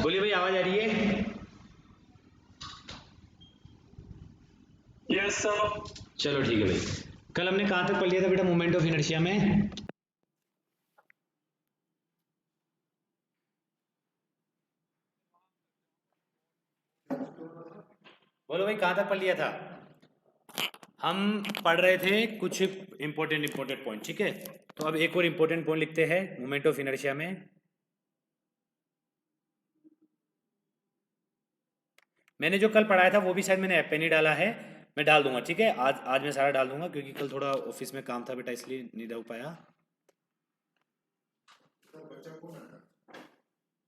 बोलिए भाई, आवाज आ रही है? Yes sir. चलो ठीक है भाई। कल हमने कहाँ तक पढ़ लिया था बेटा मोमेंट ऑफ इनर्शिया में? बोलो भाई, कहाँ तक पढ़ लिया था? हम पढ़ रहे थे कुछ इंपॉर्टेंट पॉइंट, ठीक है। तो अब एक और इंपॉर्टेंट पॉइंट लिखते हैं मोमेंट ऑफ इनर्शिया में। मैंने जो कल पढ़ाया था वो भी शायद मैंने ऐप पे नहीं डाला है, मैं डाल दूंगा, ठीक है। आज मैं सारा डाल दूंगा, क्योंकि कल थोड़ा ऑफिस में काम था बेटा, इसलिए नहीं डाल पाया।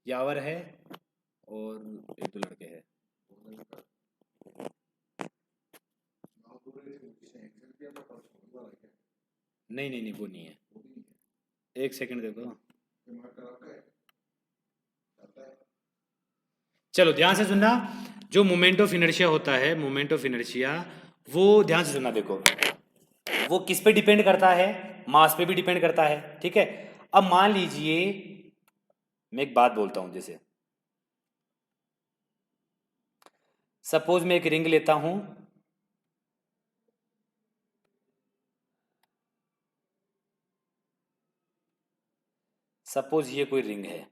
यावर है और एक दो लड़के हैं। नहीं नहीं नहीं, वो नहीं है। एक सेकंड देखो, चलो ध्यान से सुनना। जो मोमेंट ऑफ इनर्शिया होता है, मोमेंट ऑफ इनर्शिया, वो ध्यान से सुनना। देखो, वो किस पे डिपेंड करता है? मास पे भी डिपेंड करता है, ठीक है। अब मान लीजिए मैं एक बात बोलता हूं, जैसे सपोज मैं एक रिंग लेता हूं, सपोज ये कोई रिंग है,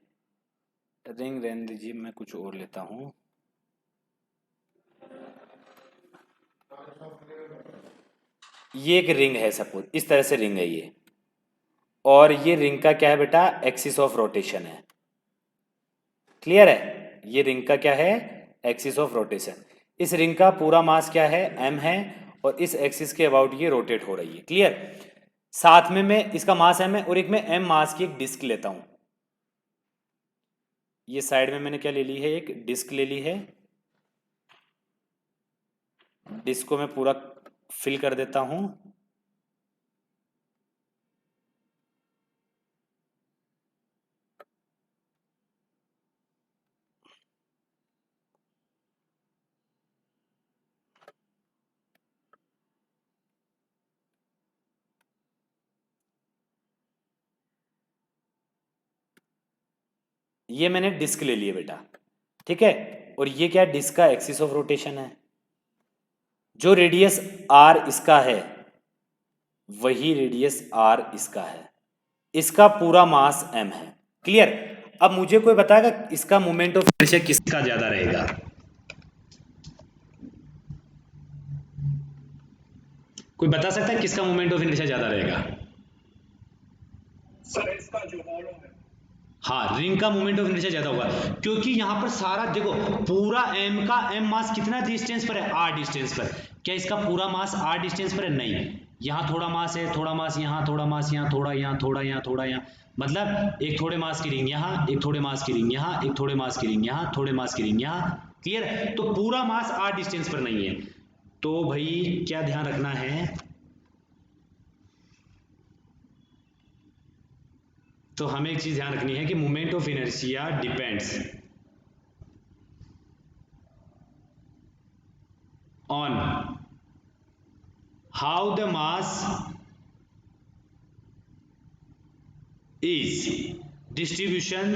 रिंग रहने दीजिए, मैं कुछ और लेता हूं। ये एक रिंग है, सपोज इस तरह से रिंग है ये, और ये रिंग का क्या है बेटा? एक्सिस ऑफ रोटेशन है। क्लियर है? ये रिंग का क्या है? Axis of rotation. इस रिंग का पूरा मास क्या है? m है, और इस एक्सिस के अबाउट ये रोटेट हो रही है। क्लियर? साथ में मैं इसका मास m है और एक मैं m मास की एक डिस्क लेता हूं। ये साइड में मैंने क्या ले ली है? एक डिस्क ले ली है। डिस्क को मैं पूरा फिल कर देता हूं। ये मैंने डिस्क ले लिया बेटा, ठीक है। और ये क्या? डिस्क का एक्सिस ऑफ रोटेशन है। जो रेडियस r इसका है वही रेडियस r इसका है। इसका पूरा मास m है। क्लियर? अब मुझे कोई बताएगा इसका मोमेंट ऑफ इनर्शिया किसका ज्यादा रहेगा? कोई बता सकता है किसका मोमेंट ऑफ इनर्शिया ज्यादा रहेगा? सर इसका जो हॉलो है। हाँ, रिंग का मोमेंट ऑफ इनर्शिया ज्यादा होगा, क्योंकि यहां पर सारा देखो, पूरा m का m मास कितना डिस्टेंस पर है? r डिस्टेंस पर। क्या इसका पूरा मास r डिस्टेंस पर है? नहीं, यहाँ थोड़ा मास है, थोड़ा मास यहाँ, थोड़ा मास यहाँ, थोड़ा यहाँ, थोड़ा यहाँ, थोड़ा यहाँ, मतलब एक थोड़े मास की रिंग यहाँ, एक थोड़े मास की रिंग यहाँ, एक थोड़े मास की रिंग यहाँ, थोड़े मास की रिंग यहाँ। क्लियर? तो पूरा मास r डिस्टेंस पर नहीं है। तो भाई क्या ध्यान रखना है? तो हमें एक चीज ध्यान रखनी है कि moment of inertia depends on how the mass is distribution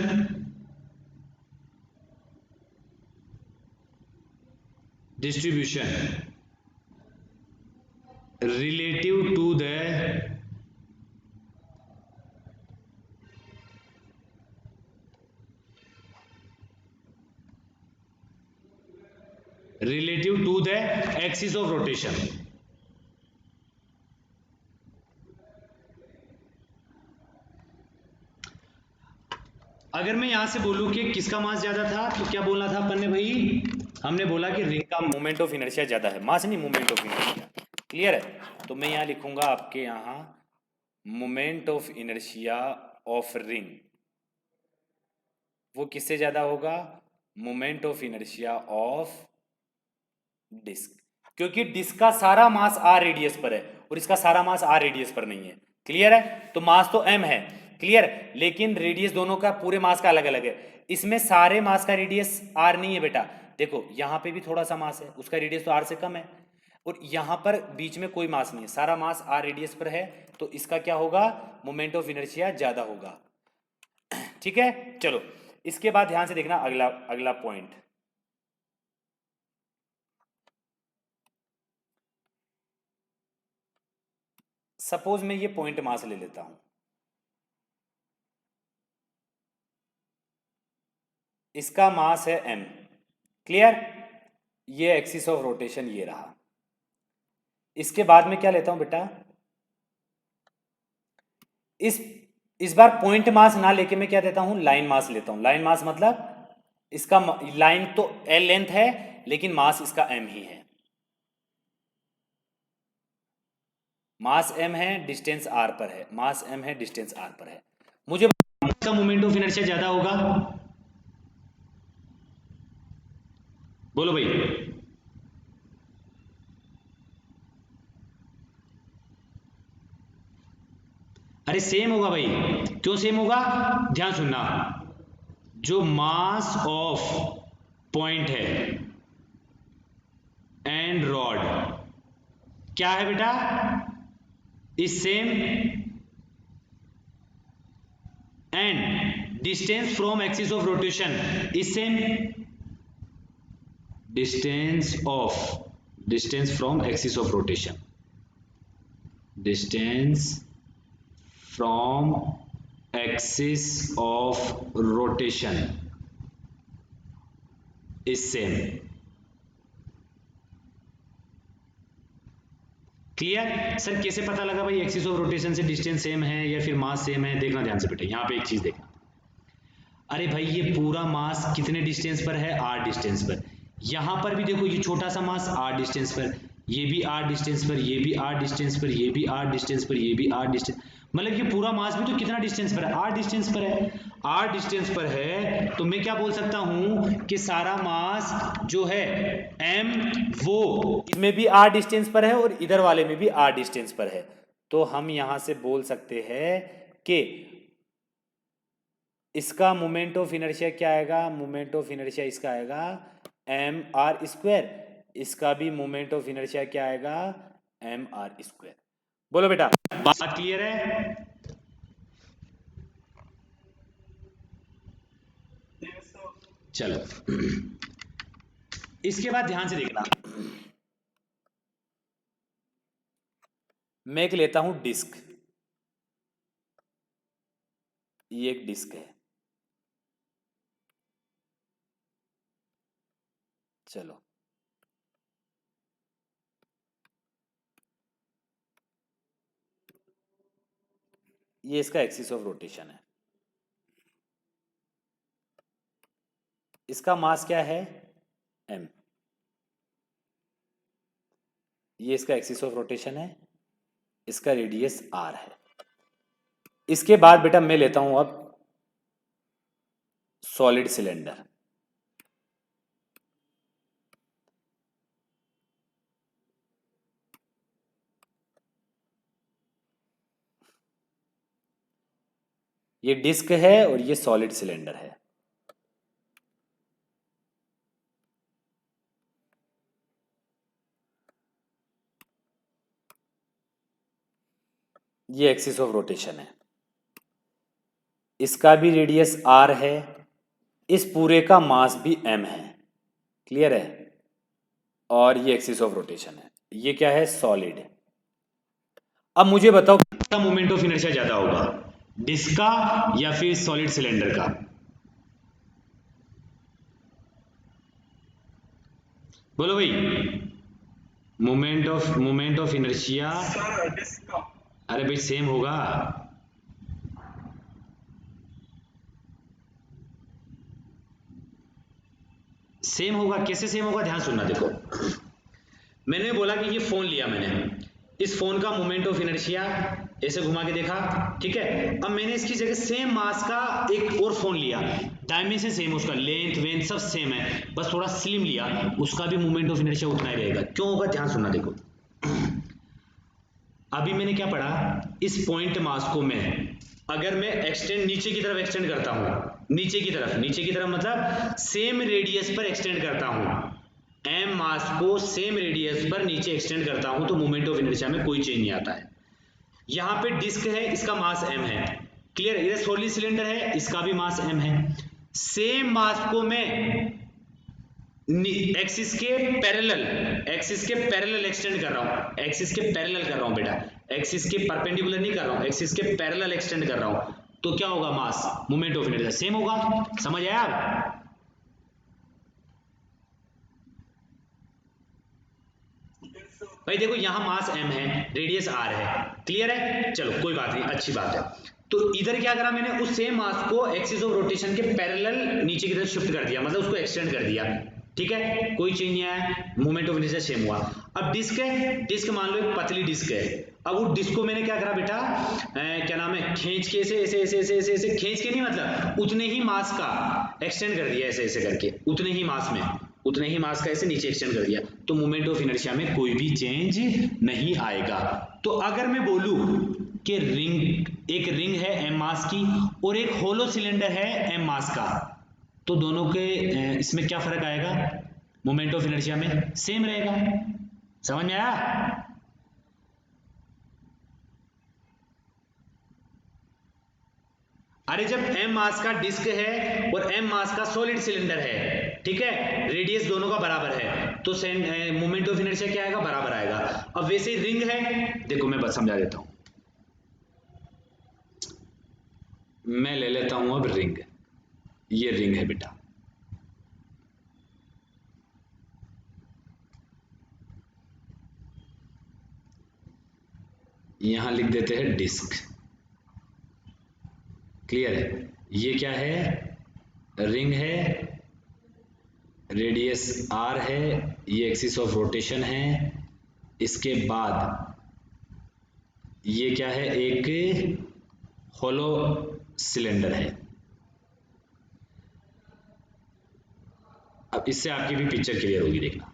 relative to the axis of rotation। अगर मैं यहां से बोलूं कि किसका मास ज्यादा था, तो क्या बोलना था अपन ने भाई? हमने बोला कि रिंग का मोमेंट ऑफ इनर्शिया ज्यादा है, मास नहीं, मोमेंट ऑफ इनर्शिया। क्लियर है? तो मैं यहां लिखूंगा आपके यहां moment of inertia of ring, वो किससे ज्यादा होगा? Moment of inertia of disc. क्योंकि डिस्क का सारा मास r रेडियस पर है और इसका सारा मास r रेडियस पर नहीं है। क्लियर है? तो मास तो m है, क्लियर, लेकिन रेडियस दोनों का, पूरे मास का अलग अलग है। इसमें सारे मास का रेडियस r नहीं है बेटा। देखो यहाँ पे भी थोड़ा सा मास है, उसका रेडियस तो r से कम है, और यहाँ पर बीच में कोई मास नहीं है, सारा मास r रेडियस पर है। तो इसका क्या होगा? मोमेंट ऑफ इनर्शिया ज्यादा होगा। ठीक है, चलो इसके बाद ध्यान से देखना अगला अगला पॉइंट। सपोज मैं ये पॉइंट मास ले लेता हूं, इसका मास है m, क्लियर। ये एक्सिस ऑफ रोटेशन ये रहा। इसके बाद में क्या लेता हूं बेटा, इस बार पॉइंट मास ना लेके मैं क्या देता हूं, लाइन मास लेता हूं। लाइन मास मतलब इसका लाइन तो l लेंथ है लेकिन मास इसका m ही है। मास m है, डिस्टेंस r पर है, मास m है, डिस्टेंस r पर है। मुझे इसका मोमेंट ऑफ इनर्शिया ज्यादा होगा, बोलो भाई। अरे सेम होगा भाई, क्यों सेम होगा, ध्यान सुनना। जो मास ऑफ पॉइंट है एंड रॉड क्या है बेटा, is same, and distance from axis of rotation is same. Distance from axis of rotation, distance from axis of rotation is same. Clear. Sir कैसे पता लगा भाई एक्सिस ऑफ रोटेशन से distance same है या फिर मास सेम है, देखना ध्यान से बेटा। यहां पे एक चीज देखना, अरे भाई ये पूरा मास कितने डिस्टेंस पर है, r डिस्टेंस पर। यहां पर भी देखो ये छोटा सा मास r डिस्टेंस पर, ये भी r डिस्टेंस पर, ये भी r डिस्टेंस पर, ये भी r डिस्टेंस पर, ये भी r डिस्टेंस, मतलब ये पूरा मास भी तो कितना डिस्टेंस पर है, r डिस्टेंस पर है। r डिस्टेंस पर है तो मैं क्या बोल सकता हूं कि सारा मास जो है m वो इसमें भी r डिस्टेंस पर है और इधर वाले में भी r डिस्टेंस पर है। तो हम यहां से बोल सकते हैं कि इसका मोमेंट ऑफ इनर्शिया क्या आएगा, मोमेंट ऑफ इनर्शिया इसका आएगा mr², इसका भी मोमेंट ऑफ इनर्शिया क्या आएगा, mr²। बोलो बेटा, बात क्लियर है। चलो इसके बाद ध्यान से देखना, मैं एक लेता हूं डिस्क, ये एक डिस्क है। चलो ये इसका एक्सिस ऑफ रोटेशन है, इसका मास क्या है m, ये इसका एक्सिस ऑफ रोटेशन है, इसका रेडियस r है। इसके बाद बेटा मैं लेता हूं अब सॉलिड सिलेंडर, ये डिस्क है और ये सॉलिड सिलेंडर है। ये एक्सिस ऑफ रोटेशन है, इसका भी रेडियस r है, इस पूरे का मास भी m है, क्लियर है। और ये एक्सिस ऑफ रोटेशन है, ये क्या है, सॉलिड। अब मुझे बताओ किसका मोमेंट ऑफ इनर्शिया ज्यादा होगा, डिस्क का या फिर सॉलिड सिलेंडर का, बोलो भाई। मोमेंट ऑफ इनर्शिया, अरे भाई सेम होगा, सेम होगा। कैसे सेम होगा, ध्यान सुनना। देखो मैंने बोला कि ये फोन लिया मैंने, इस फोन का मोमेंट ऑफ इनर्शिया ऐसे घुमा के देखा, ठीक है। अब मैंने इसकी जगह सेम मास का एक और फोन लिया, डायमेंशन सेम, उसका लेंथ वेंथ सब सेम है, बस थोड़ा स्लिम लिया, उसका भी मोमेंट ऑफ इनर्शिया उतना ही रहेगा। क्यों होगा, ध्यान सुनना। देखो अभी मैंने क्या पढ़ा, इस पॉइंट मास को अगर मैं एक्सटेंड नीचे की तरफ एक्सटेंड करता हूं, नीचे की तरफ मतलब सेम रेडियस पर एक्सटेंड करता हूं, एम मास को सेम रेडियस पर नीचे एक्सटेंड करता हूं, तो मोमेंट ऑफ इनर्शिया में कोई चेंज नहीं आता है। यहां पे डिस्क है, इसका मास m है, क्लियर। इधर सॉलिड सिलेंडर है, इसका भी मास m है। सेम मास को मैं एक्सिस के पैरेलल एक्सटेंड कर रहा हूं, एक्सिस के पैरेलल कर रहा हूं बेटा, एक्सिस के परपेंडिकुलर नहीं कर रहा हूं, एक्सिस के पैरेलल एक्सटेंड कर रहा हूं, तो क्या होगा मास, मोमेंट ऑफ इनर्शिया सेम होगा। समझ आया आप? भाई देखो यहां मास m है, रेडियस r है, क्लियर है, चलो कोई बात नहीं, अच्छी बात है। तो इधर क्या करा मैंने, उस सेम मास को एक्सिस ऑफ रोटेशन के पैरेलल नीचे की तरफ शिफ्ट कर दिया, मतलब उसको एक्सटेंड कर दिया, ठीक है, कोई चेंज नहीं आया, मोमेंट ऑफ इनर्शिया सेम हुआ। अब डिस्क है, डिस्क मान लो एक पतली डिस्क है, अब वो डिस्क को मैंने क्या करा बेटा, क्या नाम है, खींच के ऐसे ऐसे ऐसे ऐसे ऐसे ऐसे खींच के नहीं, मतलब उतने ही मास का एक्सटेंड कर दिया, ऐसे ऐसे करके उतने ही मास में, उतने ही मास का ऐसे नीचे एक्सटेंड कर दिया, तो मोमेंट ऑफ इनर्शिया में कोई भी चेंज नहीं आएगा। तो अगर मैं बोलूं कि रिंग, एक रिंग है m मास की और एक होलो सिलेंडर है m मास का, तो दोनों के इसमें क्या फर्क आएगा, मोमेंट ऑफ इनर्शिया में सेम रहेगा। समझ में आया? अरे जब m मास का डिस्क है और m मास का सॉलिड सिलेंडर है, ठीक है, रेडियस दोनों का बराबर है, तो मोमेंट ऑफ इनर्शिया क्या आएगा, बराबर आएगा। अब वैसे ही रिंग है, देखो मैं बस समझा देता हूं, मैं ले लेता हूं अब रिंग, ये रिंग है बेटा, यहां लिख देते हैं डिस्क, क्लियर है, ये क्या है, रिंग है, रेडियस r है, ये एक्सिस ऑफ रोटेशन है, इसके बाद ये क्या है, एक होलो सिलेंडर है। अब इससे आपकी भी पिक्चर क्लियर होगी, देखना।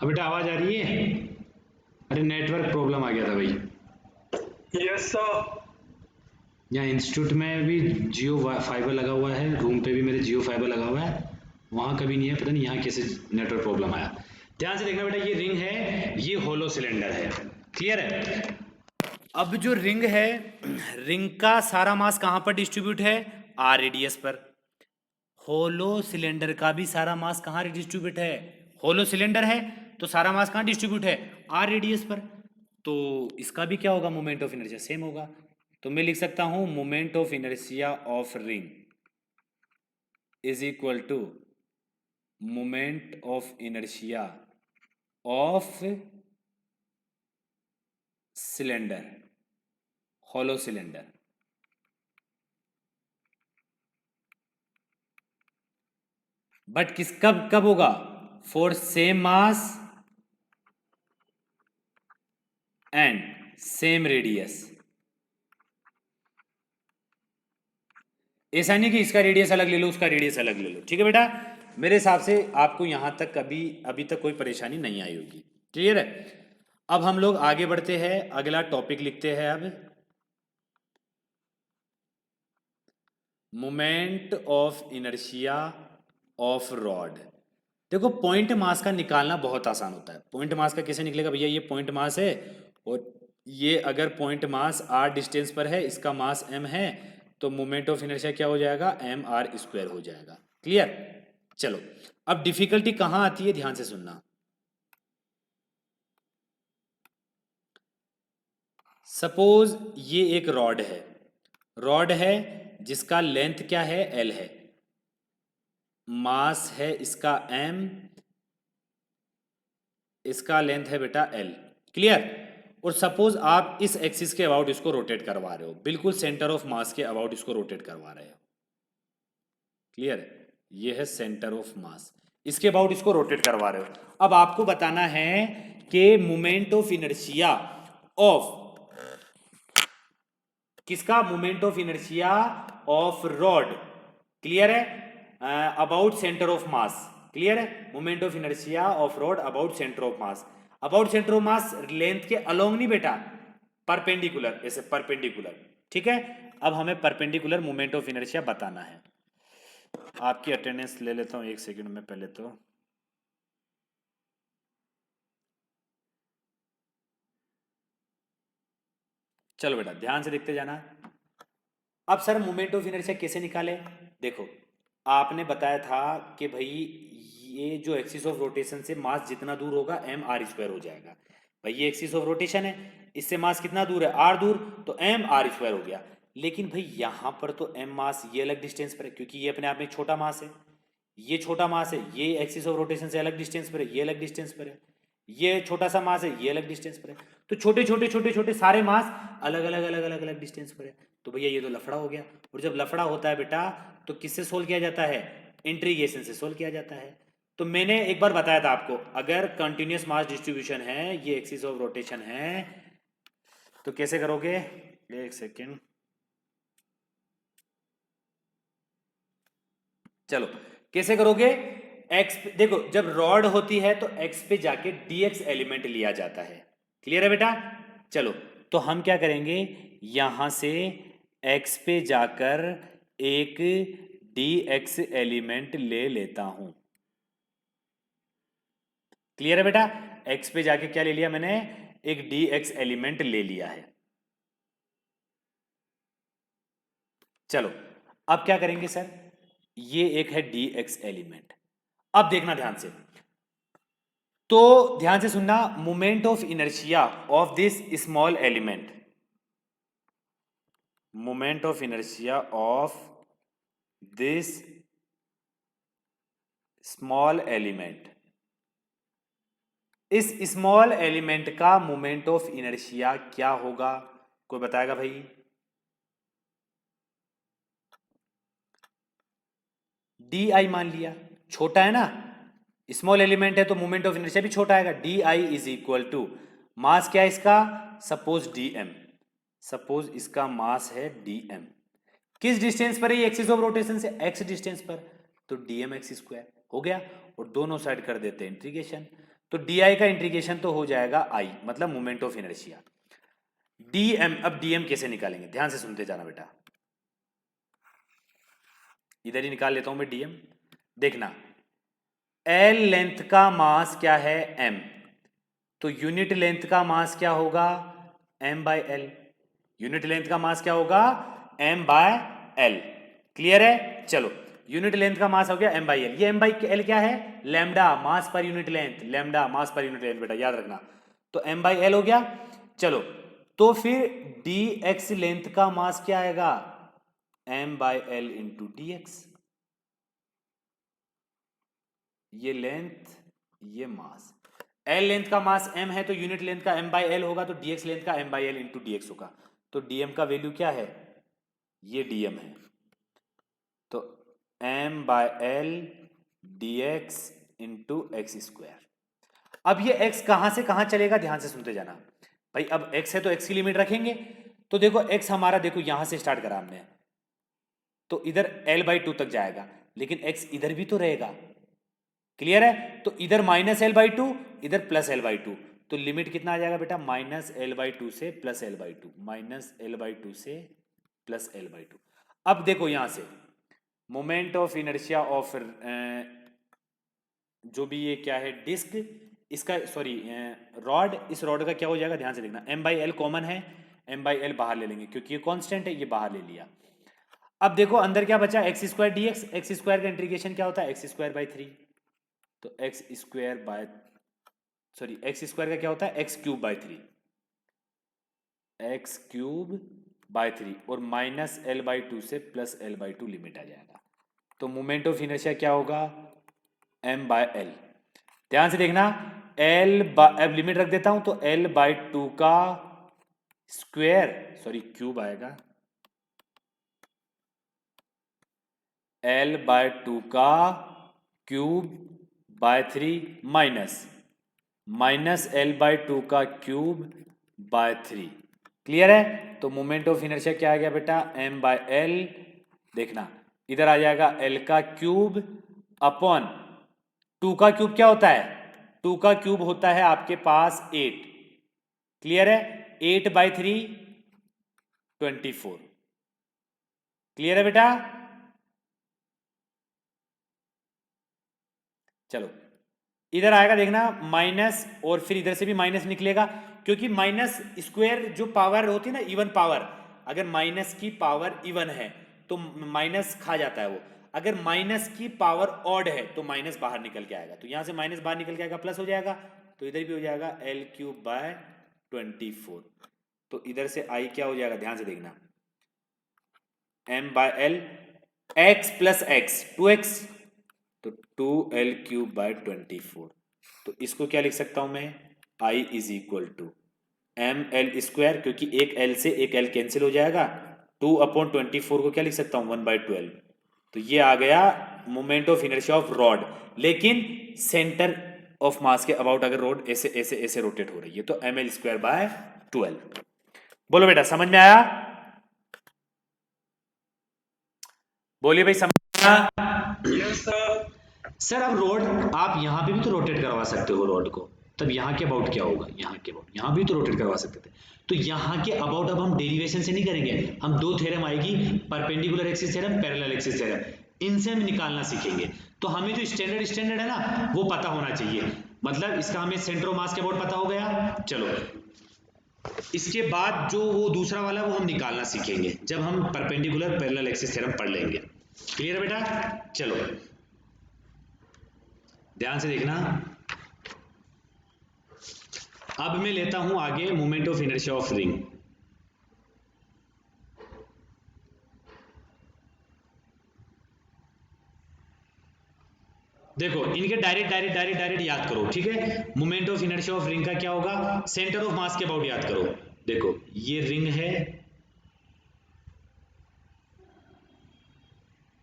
अब बेटा आवाज आ रही है? अरे नेटवर्क प्रॉब्लम आ गया था भाई। Yes sir. यहाँ इंस्टीट्यूट में भी जियो फाइबर लगा हुआ है, रूम पे भी मेरे जियो फाइबर लगा हुआ है, वहाँ कभी नहीं है, पता नहीं यहाँ कैसे नेटवर्क प्रॉब्लम आया। ध्यान से देखना बेटा, ये रिंग है, ये होलो सिलेंडर है, क्लियर है? अब जो रिंग है, रिंग का सारा मास कहाँ पर डिस्ट्रीब्यूट है? आर रेडियस पर। होलो सिलेंडर का भी सारा मास कहाँ डिस्ट्रीब्यूट है? होलो सिलेंडर है तो सारा मास कहाँ डिस्ट्रीब्यूट है? आर रेडियस पर। तो इसका भी क्या होगा? मोमेंट ऑफ इनर्शिया सेम होगा। तो मैं लिख सकता हूं moment of inertia of ring is equal to moment of inertia of cylinder, hollow cylinder. But किस कब कब होगा? For same mass and same radius. ऐसा नहीं कि इसका रेडियस अलग ले लो, उसका रेडियस अलग ले लो। ठीक है बेटा, मेरे हिसाब से आपको यहां तक अभी तक कोई परेशानी नहीं आई होगी। क्लियर है? अब हम लोग आगे बढ़ते हैं, अगला टॉपिक लिखते हैं अब moment of inertia of rod. देखो पॉइंट मास का निकालना बहुत आसान होता है। पॉइंट मास का कैसे निकलेगा भैया? ये पॉइंट मास है और ये अगर पॉइंट मास आर डिस्टेंस पर है, इसका मास एम है, तो मोमेंट ऑफ इनर्शिया क्या हो जाएगा? एम आर स्क्वायर हो जाएगा। क्लियर? चलो, अब डिफिकल्टी कहां आती है, ध्यान से सुनना। सपोज ये एक रॉड है जिसका लेंथ क्या है? एल है, मास है इसका एम, इसका लेंथ है बेटा एल। क्लियर? और सपोज आप इस एक्सिस के अबाउट इसको रोटेट करवा रहे हो, बिल्कुल सेंटर ऑफ मास के अबाउट इसको रोटेट करवा रहे हो। क्लियर? ये है सेंटर ऑफ मास, इसके अबाउट इसको रोटेट करवा रहे हो। अब आपको बताना है कि मोमेंट ऑफ इनर्शिया ऑफ किसका? Moment of inertia of rod. Clear है? About centre of mass. Clear है? Moment of inertia of rod about centre of mass. About centre of mass length के अलोंग नहीं बेटा, परपेंडिकुलर, ऐसे perpendicular. ठीक है? अब हमें परपेंडिकुलर मोमेंट ऑफ इनर्शिया बताना है। आपकी अटेंडेंस ले लेता हूं 1 सेकंड में पहले तो। चलो बेटा ध्यान से देखते जाना। अब सर मोमेंट ऑफ इनर्शिया कैसे निकाले? देखो, आपने बताया था कि भाई ये जो एक्सिस ऑफ रोटेशन से मास जितना दूर होगा एम आर स्क्वायर हो जाएगा। भाई ये एक्सिस ऑफ रोटेशन है, इससे मास कितना दूर है? आर दूर, तो एम आर स्क्वायर हो गया। लेकिन भाई यहाँ पर तो एम मास ये अलग डिस्टेंस पर है, क्योंकि ये अपने आप में छोटा मास है, ये छोटा मास है, ये एक्सिस ऑफ रोटेशन से अलग डिस्टेंस पर है, ये अलग डिस्टेंस पर है, ये छोटा सा मास है, ये अलग डिस्टेंस पर है। तो छोटे छोटे छोटे छोटे सारे मास अलग अलग अलग अलग अलग डिस्टेंस पर है। तो भैया ये तो लफड़ा हो गया। और जब लफड़ा होता है बेटा तो किससे सोल्व किया जाता है? इंटीग्रेशन से सोल्व किया जाता है। तो मैंने एक बार बताया था आपको, अगर कंटिन्यूस मास डिस्ट्रीब्यूशन है, ये एक्सिस ऑफ रोटेशन है, तो कैसे करोगे? 1 सेकेंड, चलो कैसे करोगे? एक्स देखो, जब रॉड होती है तो एक्स पे जाके dx एलिमेंट लिया जाता है। क्लियर है बेटा? चलो, तो हम क्या करेंगे, यहां से एक्स पे जाकर एक dx एलिमेंट ले लेता हूं। क्लियर है बेटा? एक्स पे जाके क्या ले लिया मैंने? एक dx एलिमेंट ले लिया है। चलो, अब क्या करेंगे सर? ये एक है dx एलिमेंट। अब देखना ध्यान से, तो ध्यान से सुनना, moment of inertia of this small element, moment of inertia of this small element, इस स्मॉल एलिमेंट का मोमेंट ऑफ इनर्शिया क्या होगा? कोई बताएगा भाई? डी आई मान लिया, छोटा है ना, स्मॉल एलिमेंट है तो मोमेंट ऑफ इनर्शिया भी छोटा आएगा। D I is equal to mass क्या है इसका? सपोज डी एम, सपोज इसका मास है डी एम। किस डिस्टेंस पर है ये एक्सिस ऑफ रोटेशन से? एक्स डिस्टेंस पर, तो डी एम एक्स स्क्वायर हो गया। और दोनों साइड कर देते हैं इंटीग्रेशन, तो डी का इंटीग्रेशन तो हो जाएगा आई, मतलब मोमेंट ऑफ इनर्शिया। डीएम, अब डीएम कैसे निकालेंगे, ध्यान से सुनते जाना बेटा, इधर ही निकाल लेता हूं मैं डीएम। देखना, एल लेंथ का मास क्या है, एम, तो यूनिट लेंथ का मास क्या होगा, M by L. Unit length का मास क्या होगा, एम बाय एल। क्लियर है? चलो, यूनिट लेंथ का मास हो गया एम बाई एल। ये एम बाई एल क्या है, लैम्डा, मास पर यूनिट लेंथ, लैम्डा मास पर यूनिट लेंथ बेटा, याद रखना। तो एम बाई एल हो गया। चलो, तो फिर डी एक्स लेंथ का मास क्या आएगा, M by L into D X. ये लेंथ, ये मास, एल लेंथ का मास एम है तो यूनिट लेंथ का एम बाई एल होगा, तो डीएक्स लेंथ का M by L into D X होगा। तो डीएम का वैल्यू क्या है, ये डीएम है, तो M by L D X into X square. अब ये x कहां से कहां चलेगा, ध्यान से सुनते जाना भाई। अब x है तो x की लिमिट रखेंगे, तो देखो x हमारा, देखो यहां से स्टार्ट करा हमने, तो इधर l/2 तक जाएगा, लेकिन x इधर भी तो रहेगा। क्लियर है? तो इधर -l/2, इधर +l/2, तो लिमिट कितना आ जाएगा बेटा, -l/2 से +l/2, -l/2 से +l/2। अब देखो यहां से मोमेंट ऑफ इनर्शिया ऑफ जो भी ये क्या है, डिस्क, इसका सॉरी रॉड, इस रॉड का क्या हो जाएगा, ध्यान से देखना, m बाई एल कॉमन है, m बाई एल बाहर ले लेंगे क्योंकि ये कांस्टेंट है, ये बाहर ले लिया। अब देखो अंदर क्या बचा, x square D x. X square का इंटीग्रेशन क्या होता है, एक्स स्क्वायर बाई 3, तो x square by, sorry x square का क्या होता है, x cube by 3, x cube by 3, और -l/2 से +l/2 लिमिट आ जाएगा। तो मोमेंट ऑफ इनर्शिया क्या होगा, m बाय एल। ध्यान से देखना, अब लिमिट रख देता हूं, तो l/2 का स्क्वायर, सॉरी क्यूब आएगा, l/2 का क्यूब बाय 3 माइनस l/2 का क्यूब बाय 3। क्लियर है? तो मोमेंट ऑफ इनर्शिया क्या आ गया बेटा, m बाय एल। देखना, इधर आ जाएगा l का क्यूब अपॉन 2 का क्यूब क्या होता है, 2 का क्यूब होता है आपके पास 8। क्लियर है? 8/3 24। क्लियर है बेटा? चलो, इधर आएगा देखना माइनस, और फिर इधर से भी माइनस निकलेगा, क्योंकि माइनस स्क्वायर जो पावर होती है ना, इवन पावर, अगर माइनस की पावर इवन है तो माइनस खा जाता है वो, अगर माइनस की पावर ऑड है तो माइनस बाहर निकल के आएगा, तो यहां से माइनस बाहर निकल के आएगा, प्लस हो जाएगा, तो इधर भी हो जाएगा l/24। तो इधर से i क्या हो जाएगा, ध्यान से देखना, m by L, x plus x 2x, तो 2l/24। तो इसको क्या लिख सकता हूं मैं, i is equal to ml², क्योंकि एक l से एक l कैंसिल हो जाएगा, 2/24 को क्या लिख सकता हूं, 1/12। तो ये आ गया moment of inertia of rod, लेकिन सेंटर ऑफ मास के अबाउट अगर रॉड ऐसे ऐसे ऐसे रोटेट हो रही है, तो ml²/12। बोलो बेटा, समझ में आया? बोलिए भाई, समझ में आया? Yes sir. सर अब रोड आप यहाँ पे भी तो रोटेट करवा सकते हो रोड को, तब यहाँ के अबाउट क्या होगा, यहाँ के अबाउट, यहाँ भी तो रोटेट करवा सकते थे। तो यहाँ के अबाउट अब हम डेरिवेशन से नहीं करेंगे, हम दो थ्योरम आएगी, perpendicular axis theorem, parallel axis theorem, इनसे हम निकालना सीखेंगे। तो हमें जो स्टैंडर्ड है ना, वो पता होना चाहिए, मतलब इसका हमें सेंटर ऑफ मास के अबाउट पता हो गया। चलो, इसके बाद जो वो दूसरा वाला वो हम निकालना सीखेंगे जब हम परपेंडिकुलर पैरेलल एक्सिस थ्योरम पढ़ लेंगे। क्लियर है बेटा? चलो ध्यान से देखना, अब मैं लेता हूं आगे moment of inertia of ring. देखो इनके डायरेक्ट याद करो, ठीक है। Moment of inertia of ring का क्या होगा, सेंटर ऑफ मास के अबाउट याद करो। देखो ये रिंग है,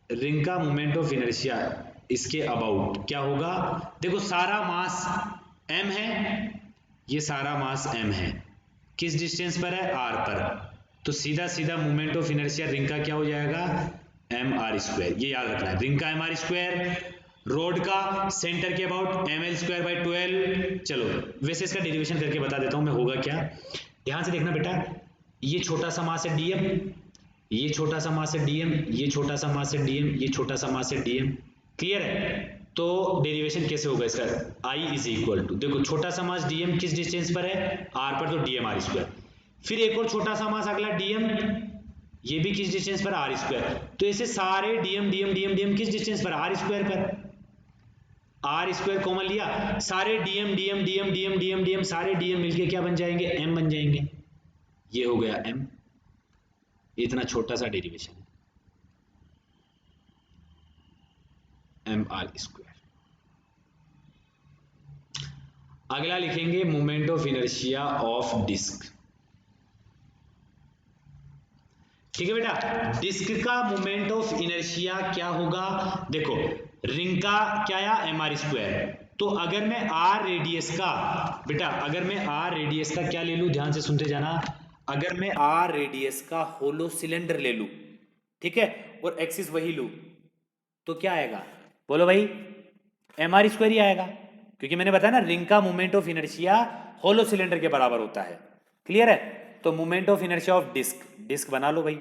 रिंग का मोमेंट ऑफ इनर्शिया इसके अबाउट क्या होगा। देखो सारा मास m है, ये सारा मास m है, किस डिस्टेंस पर है, r पर, तो सीधा सीधा मोमेंट ऑफ इनर्शिया रिंग का क्या हो जाएगा, mr²। ये याद रखना है, रिंग का mr², रॉड का सेंटर के अबाउट ml²/12। चलो वैसे इसका डेरिवेशन करके बता देता हूं मैं होगा क्या। ध्यान से देखना बेटा, ये छोटा सा मास है dm, ये छोटा सा मास है dm, ये छोटा सा मास है dm, ये छोटा सा मास है dm। क्लियर है? तो डेरिवेशन कैसे होगा इसका, I इज इक्वल टू, देखो छोटा सा मास dm किस डिस्टेंस पर है, r पर, तो dm r²। फिर एक और छोटा सा मास अगला dm, ये भी किस डिस्टेंस पर, r²। तो ऐसे सारे dm dm dm dm किस डिस्टेंस पर, r² पर। r² कॉमन लिया, सारे dm dm dm dm dm dm सारे dm मिलके क्या बन जाएंगे, m बन जाएंगे। ये हो गया m, इतना छोटा सा डेरिवेशन mr²। अगला लिखेंगे moment of inertia of disc. ठीक है बेटा, डिस्क का मोमेंट ऑफ इनर्शिया क्या होगा, देखो रिंग का क्या आया, mr²। तो अगर मैं r रेडियस का, बेटा अगर मैं r रेडियस का क्या ले लूं, ध्यान से सुनते जाना, अगर मैं r रेडियस का होलो सिलेंडर ले लूं, ठीक है, और एक्सिस वही लूं, तो क्या आएगा, बोलो भाई, mr² ही आएगा, क्योंकि मैंने बताया ना रिंग का moment of inertia hollow cylinder के बराबर होता है। क्लियर है? तो moment of inertia of disc, disc बना लो भाई,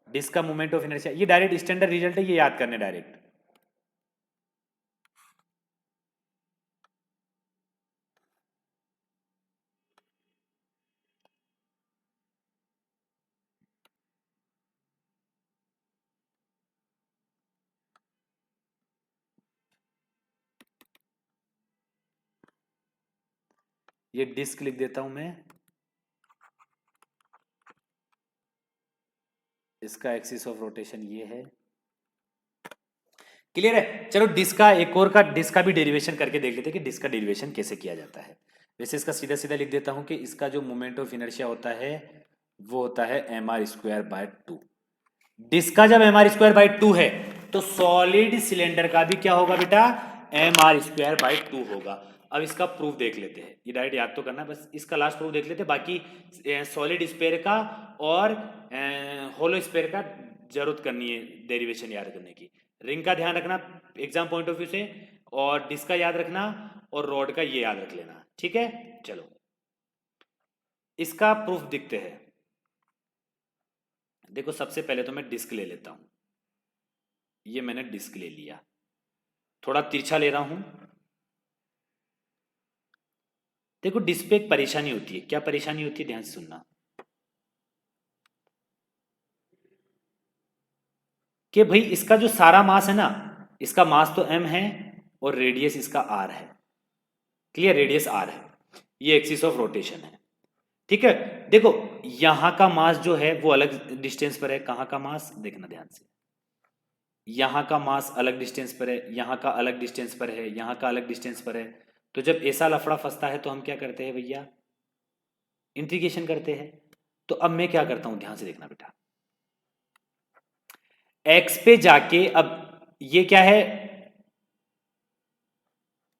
डिस्क का मोमेंट ऑफ इनर्शिया, ये डायरेक्ट स्टैंडर्ड रिजल्ट है, ये याद करने डायरेक्ट। ये डिस्क लिख देता हूं मैं, इसका एक्सिस ऑफ रोटेशन ये है। क्लियर है? चलो डिस्क का एक और का, डिस्क का भी डेरिवेशन करके देख लेते हैं कि डिस्क का डेरिवेशन कैसे किया जाता है। वैसे इसका सीधा सीधा लिख देता हूं कि इसका जो मोमेंट ऑफ इनर्शिया होता है वो होता है mr²/2। डिस्क का जब mr²/2 है तो सॉलिड सिलेंडर का भी क्या होगा बेटा, mr²/2 होगा। अब इसका प्रूफ देख लेते हैं, ये डायरेक्ट याद तो करना, बस इसका लास्ट प्रूफ देख लेते हैं, बाकी सॉलिड स्फीयर का और होलो स्फीयर का जरूरत करनी है डेरिवेशन याद करने की। रिंग का ध्यान रखना एग्जाम पॉइंट ऑफ व्यू से, और डिस्क का याद रखना, और रॉड का ये याद रख लेना, ठीक है। चलो इसका प्रूफ दिखते हैं। देखो सबसे पहले तो मैं डिस्क ले लेता हूं, ये मैंने डिस्क ले लिया, थोड़ा तिरछा ले रहा हूं। देखो डिस्क पे एक परेशानी होती है, क्या परेशानी होती है, ध्यान से सुनना, कि भाई इसका जो सारा मास है ना, इसका मास तो m है और रेडियस इसका r है। क्लियर? रेडियस r है, ये एक्सिस ऑफ रोटेशन है, ठीक है। देखो यहां का मास जो है वो अलग डिस्टेंस पर है, कहां का मास देखना ध्यान से, यहां का मास अलग डिस्टेंस पर है, यहां का अलग डिस्टेंस पर है, यहां का अलग डिस्टेंस पर है। तो जब ऐसा लफड़ा फंसता है तो हम क्या करते हैं भैया, इंटीग्रेशन करते हैं। तो अब मैं क्या करता हूं, ध्यान से देखना बेटा, x पे जाके, अब ये क्या है,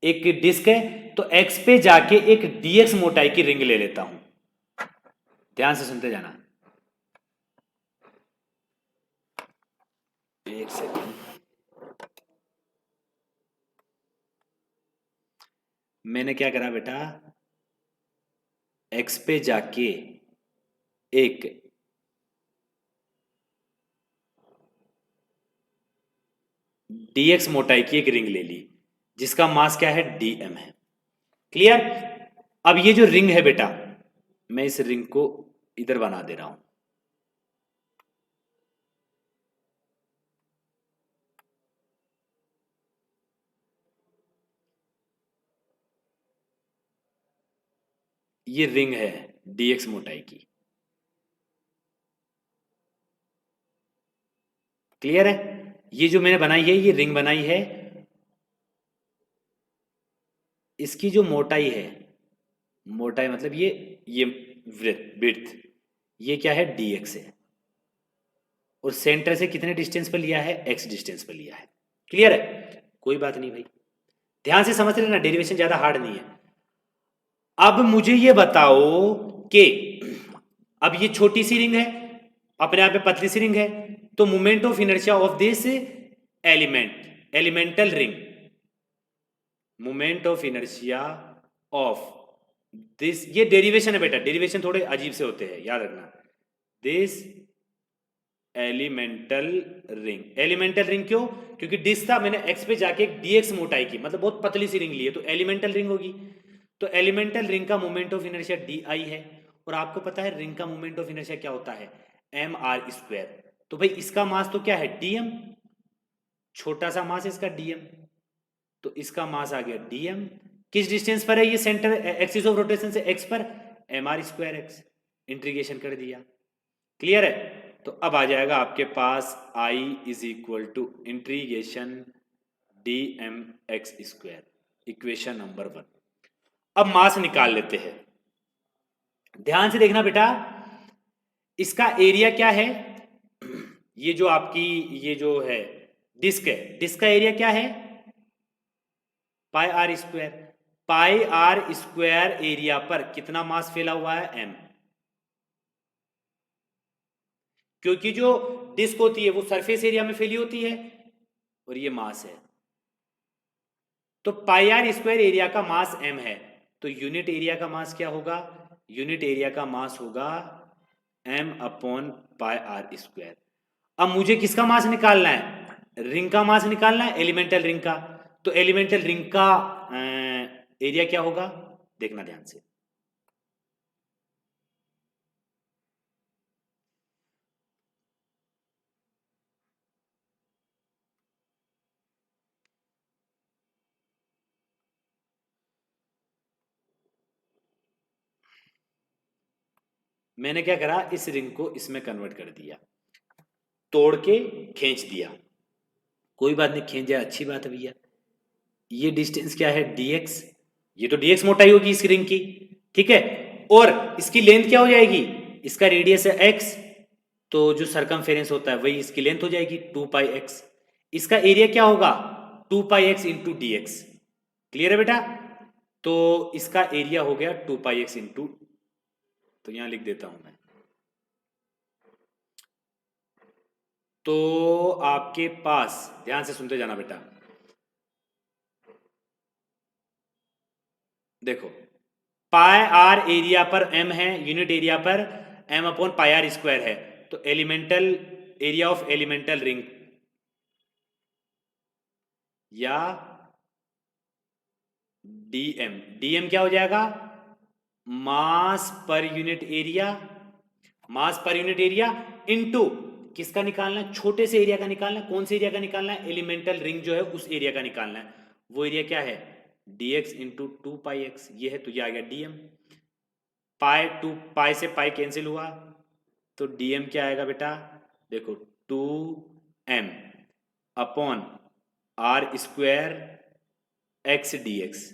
एक डिस्क है, तो x पे जाके एक dx मोटाई की रिंग ले लेता हूं। ध्यान से सुनते जाना, एक सेकंड, मैंने क्या करा बेटा, x पे जाके एक dx मोटाई की एक रिंग ले ली, जिसका मास क्या है, dm है। क्लियर? अब ये जो रिंग है बेटा, मैं इस रिंग को इधर बना दे रहा हूं, ये रिंग है dx मोटाई की। क्लियर है? ये जो मैंने बनाई है, ये रिंग बनाई है, इसकी जो मोटाई है, मोटाई मतलब ये विड्थ, ये क्या है, dx है, और सेंटर से कितने डिस्टेंस पर लिया है, x डिस्टेंस पर लिया है। क्लियर है? कोई बात नहीं भाई, ध्यान से समझ लेना, डेरिवेशन ज्यादा हार्ड नहीं है। अब मुझे ये बताओ कि अब ये छोटी सी रिंग है, अपने आप में पतली सी रिंग है, तो moment of inertia of this element, elemental ring, moment of inertia of this, ये डेरिवेशन है बेटा, डेरिवेशन थोड़े अजीब से होते हैं, याद रखना। This elemental ring, elemental ring क्यों? क्योंकि डिस्क था, मैंने एक्स पे जाके डीएक्स मोटाई की, मतलब बहुत पतली सी रिंग ली है, तो एलिमेंटल रिंग होगी। तो एलिमेंटल रिंग का moment of inertia D I है, और आपको पता है रिंग का मोमेंट ऑफ इनर्शिया क्या होता है, एम आर स्क्वायर। तो भाई इसका मास तो क्या है, डीएम, छोटा सा मास है इसका डीएम, तो इसका मास आ गया डीएम। किस डिस्टेंस पर है ये सेंटर एक्सिस ऑफ रोटेशन से, एक्स पर, M R square X, integration कर दिया। क्लियर है? तो अब आ जाएगा आपके पास I is equal to integration D M X square, equation number 1। अब मास निकाल लेते हैं, ध्यान से देखना बेटा। इसका एरिया क्या है, ये जो आपकी ये जो है डिस्क है, डिस्क का एरिया क्या है, pi R square. Pi R square area पर कितना मास फैला हुआ है, एम। क्योंकि जो डिस्क होती है वो सरफेस एरिया में फैली होती है, और ये मास है, तो पाई आर स्क्वायर एरिया का मास एम है, तो यूनिट एरिया का मास क्या होगा, यूनिट एरिया का मास होगा M upon pi R square. अब मुझे किसका मास निकालना है, रिंग का मास निकालना है, एलिमेंटल रिंग का। तो एलिमेंटल रिंग का एरिया क्या होगा, देखना ध्यान से। मैंने क्या करा, इस रिंग को इसमें कन्वर्ट कर दिया, तोड़ के खींच दिया, कोई बात नहीं, खींच जाए अच्छी बात है भैया। ये डिस्टेंस क्या है, dx, ये तो dx मोटाई होगी इस रिंग की, ठीक है। और इसकी लेंथ क्या हो जाएगी, इसका रेडियस है x, तो जो सरकमफेरेंस होता है वही इसकी लेंथ हो जाएगी 2 पाई x। इसका एरिया क्या होगा, 2 पाई x into D X. Clear है बेटा? तो इसका एरिया हो गया 2 पाई x इंटू, तो यहां लिख देता हूं मैं। तो आपके पास, ध्यान से सुनते जाना बेटा, देखो पाई आर एरिया पर m है, यूनिट एरिया पर m upon pi R square है, तो elemental area of elemental ring या dm, dm क्या हो जाएगा, मास पर यूनिट एरिया, मास पर यूनिट एरिया इनटू किसका निकालना है, छोटे से एरिया का निकालना है। कौन से एरिया का निकालना है, एलिमेंटल रिंग जो है उस एरिया का निकालना है। वो एरिया क्या है, dx इंटू 2 पाई एक्स, ये है, तो ये आ गया dm। पाई 2 पाई से पाई कैंसिल हुआ, तो dm क्या आएगा बेटा, देखो 2m upon R square X D X.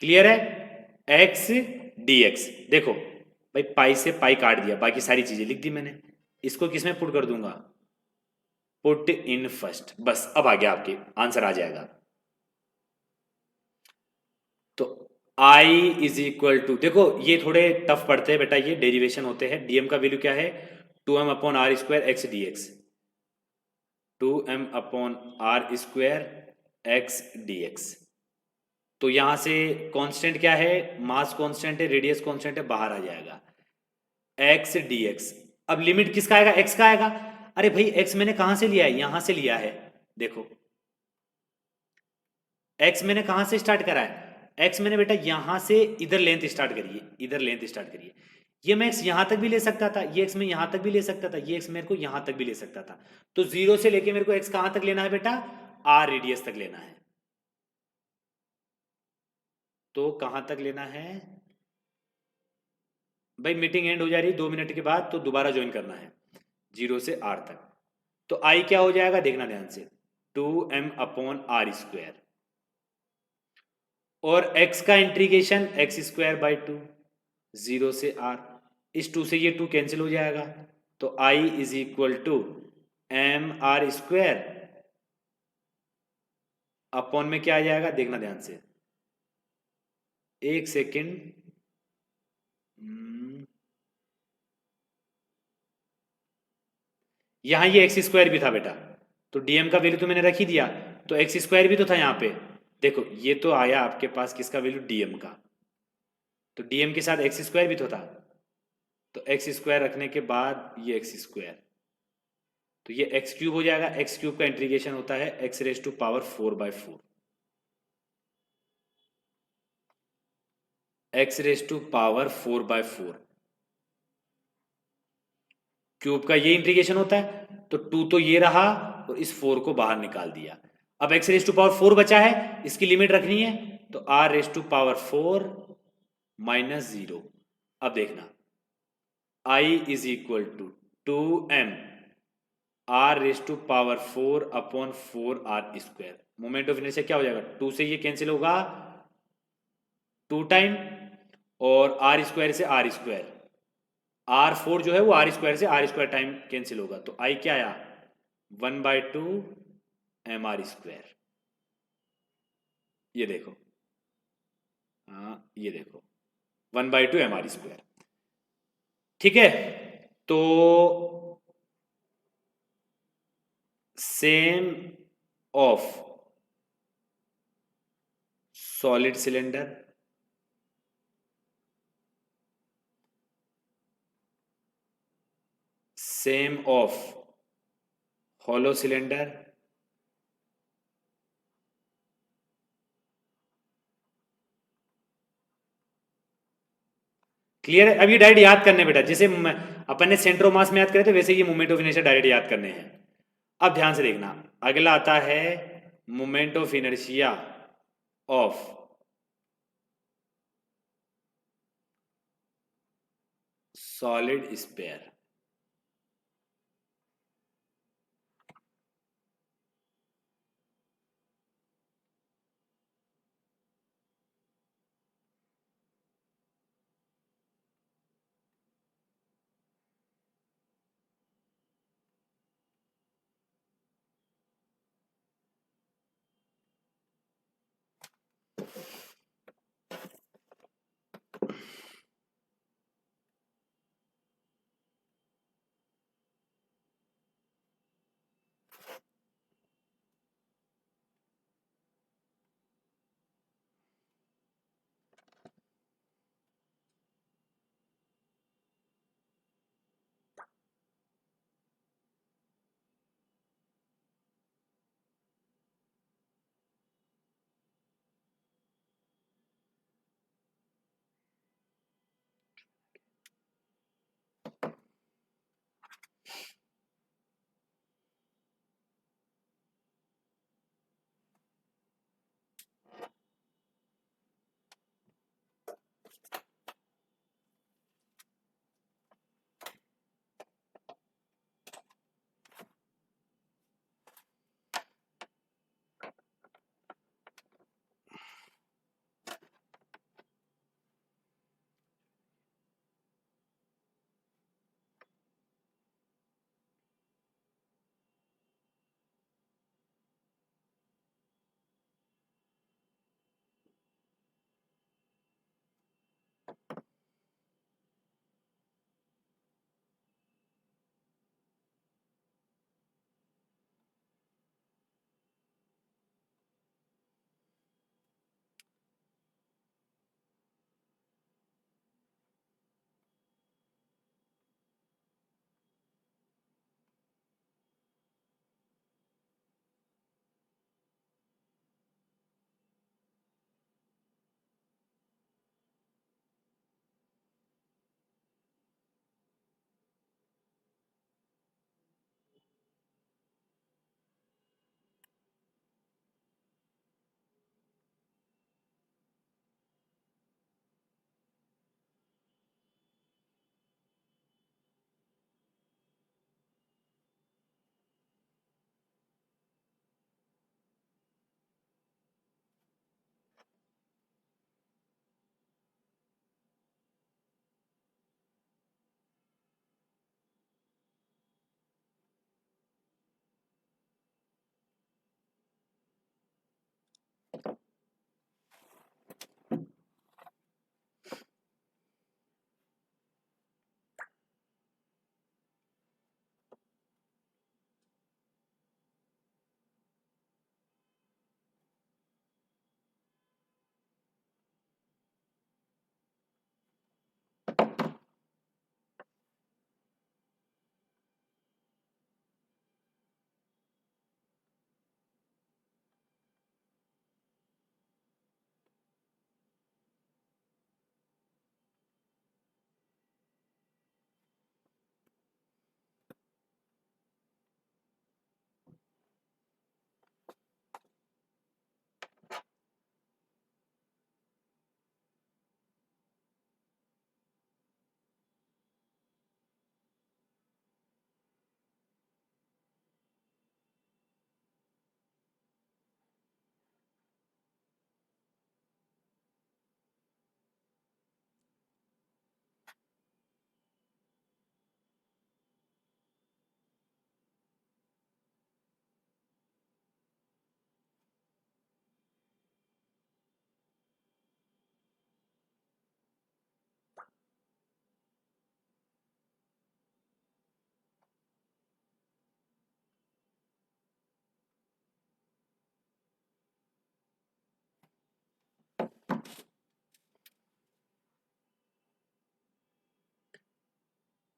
Clear है, x dx। देखो भाई पाई से पाई काट दिया, बाकी सारी चीजें लिख दी मैंने, इसको किसमें पुट कर दूंगा, पुट इन फर्स्ट, बस अब आ गया, आपके आंसर आ जाएगा। तो i इज इक्वल टू, देखो ये थोड़े टफ पड़ते हैं बेटा, ये डेरिवेशन होते हैं। dm का वैल्यू क्या है, 2m upon R square X D X, 2m upon R square X D X. तो यहां से कांस्टेंट क्या है, मास कांस्टेंट है, रेडियस कांस्टेंट है, बाहर आ जाएगा x dx। अब लिमिट किसका आएगा, x का आएगा। अरे भाई x मैंने कहां से लिया है, यहां से लिया है, देखो x मैंने कहां से स्टार्ट करा है, x मैंने बेटा यहां से इधर लेंथ स्टार्ट करिए, इधर लेंथ स्टार्ट करिए। ये मैं x यहां तक भी ले सकता था, ये x मैं यहां तक भी ले सकता था, ये x मेरे को यहां तक भी ले सकता था। तो जीरो से लेके मेरे को x कहां तक लेना है बेटा, r रेडियस तक लेना है। तो कहां तक लेना है भाई, मीटिंग एंड हो जा रही है 2 मिनट के बाद, तो दोबारा ज्वाइन करना है, 0 से r तक। तो i क्या हो जाएगा, देखना ध्यान से, 2m अपॉन आर स्क्वायर, और x का इंटीग्रेशन एक्स स्क्वायर बाई 2, 0 से r। इस 2 से ये 2 कैंसिल हो जाएगा, तो i is equal to M R square upon में क्या आ जाएगा, देखना ध्यान से, एक सेकेंड, यहां ये एक्स स्क्वायर भी था बेटा, तो डीएम का वैल्यू तो मैंने रख ही दिया, तो एक्स स्क्वायर भी तो था यहाँ पे, देखो ये तो आया आपके पास किसका वैल्यू, डीएम का, तो डीएम के साथ एक्स स्क्वायर भी तो था, तो एक्स स्क्वायर रखने के बाद ये एक्स स्क्वायर, तो ये एक्स क्यूब हो जाएगा, एक्स क्यूब का इंटीग्रेशन होता है X raise to power 4/4, X raise to power 4/4 cube का ये इंटीग्रेशन होता है, तो 2 तो ये रहा और इस 4 को बाहर निकाल दिया। अब एक्स रेज टू पावर 4 बचा है, इसकी लिमिट रखनी है, तो R raise to power 4 minus 0। अब देखना I is equal to 2m R raise to power 4 upon 4r square. Moment of inertia क्या हो जाएगा, 2 से ये कैंसिल होगा 2 टाइम, और आर स्क्वायर से आर स्क्वायर, R4 जो है वो आर स्क्वायर से आर स्क्वायर टाइम कैंसिल होगा, तो I क्या आया 1/2 mr स्क्वायर। ये देखो, हाँ ये देखो 1/2 mr स्क्वायर, ठीक है। तो same of solid cylinder, same of hollow cylinder, clear है। अब ये डायरेक्ट याद करने बेटा, जैसे अपन ने सेंटर ऑफ मास में याद करे थे वैसे ये मोमेंट ऑफ इनर्शिया डायरेक्ट याद करने हैं। अब ध्यान से देखना, अगला आता है moment of inertia of solid sphere.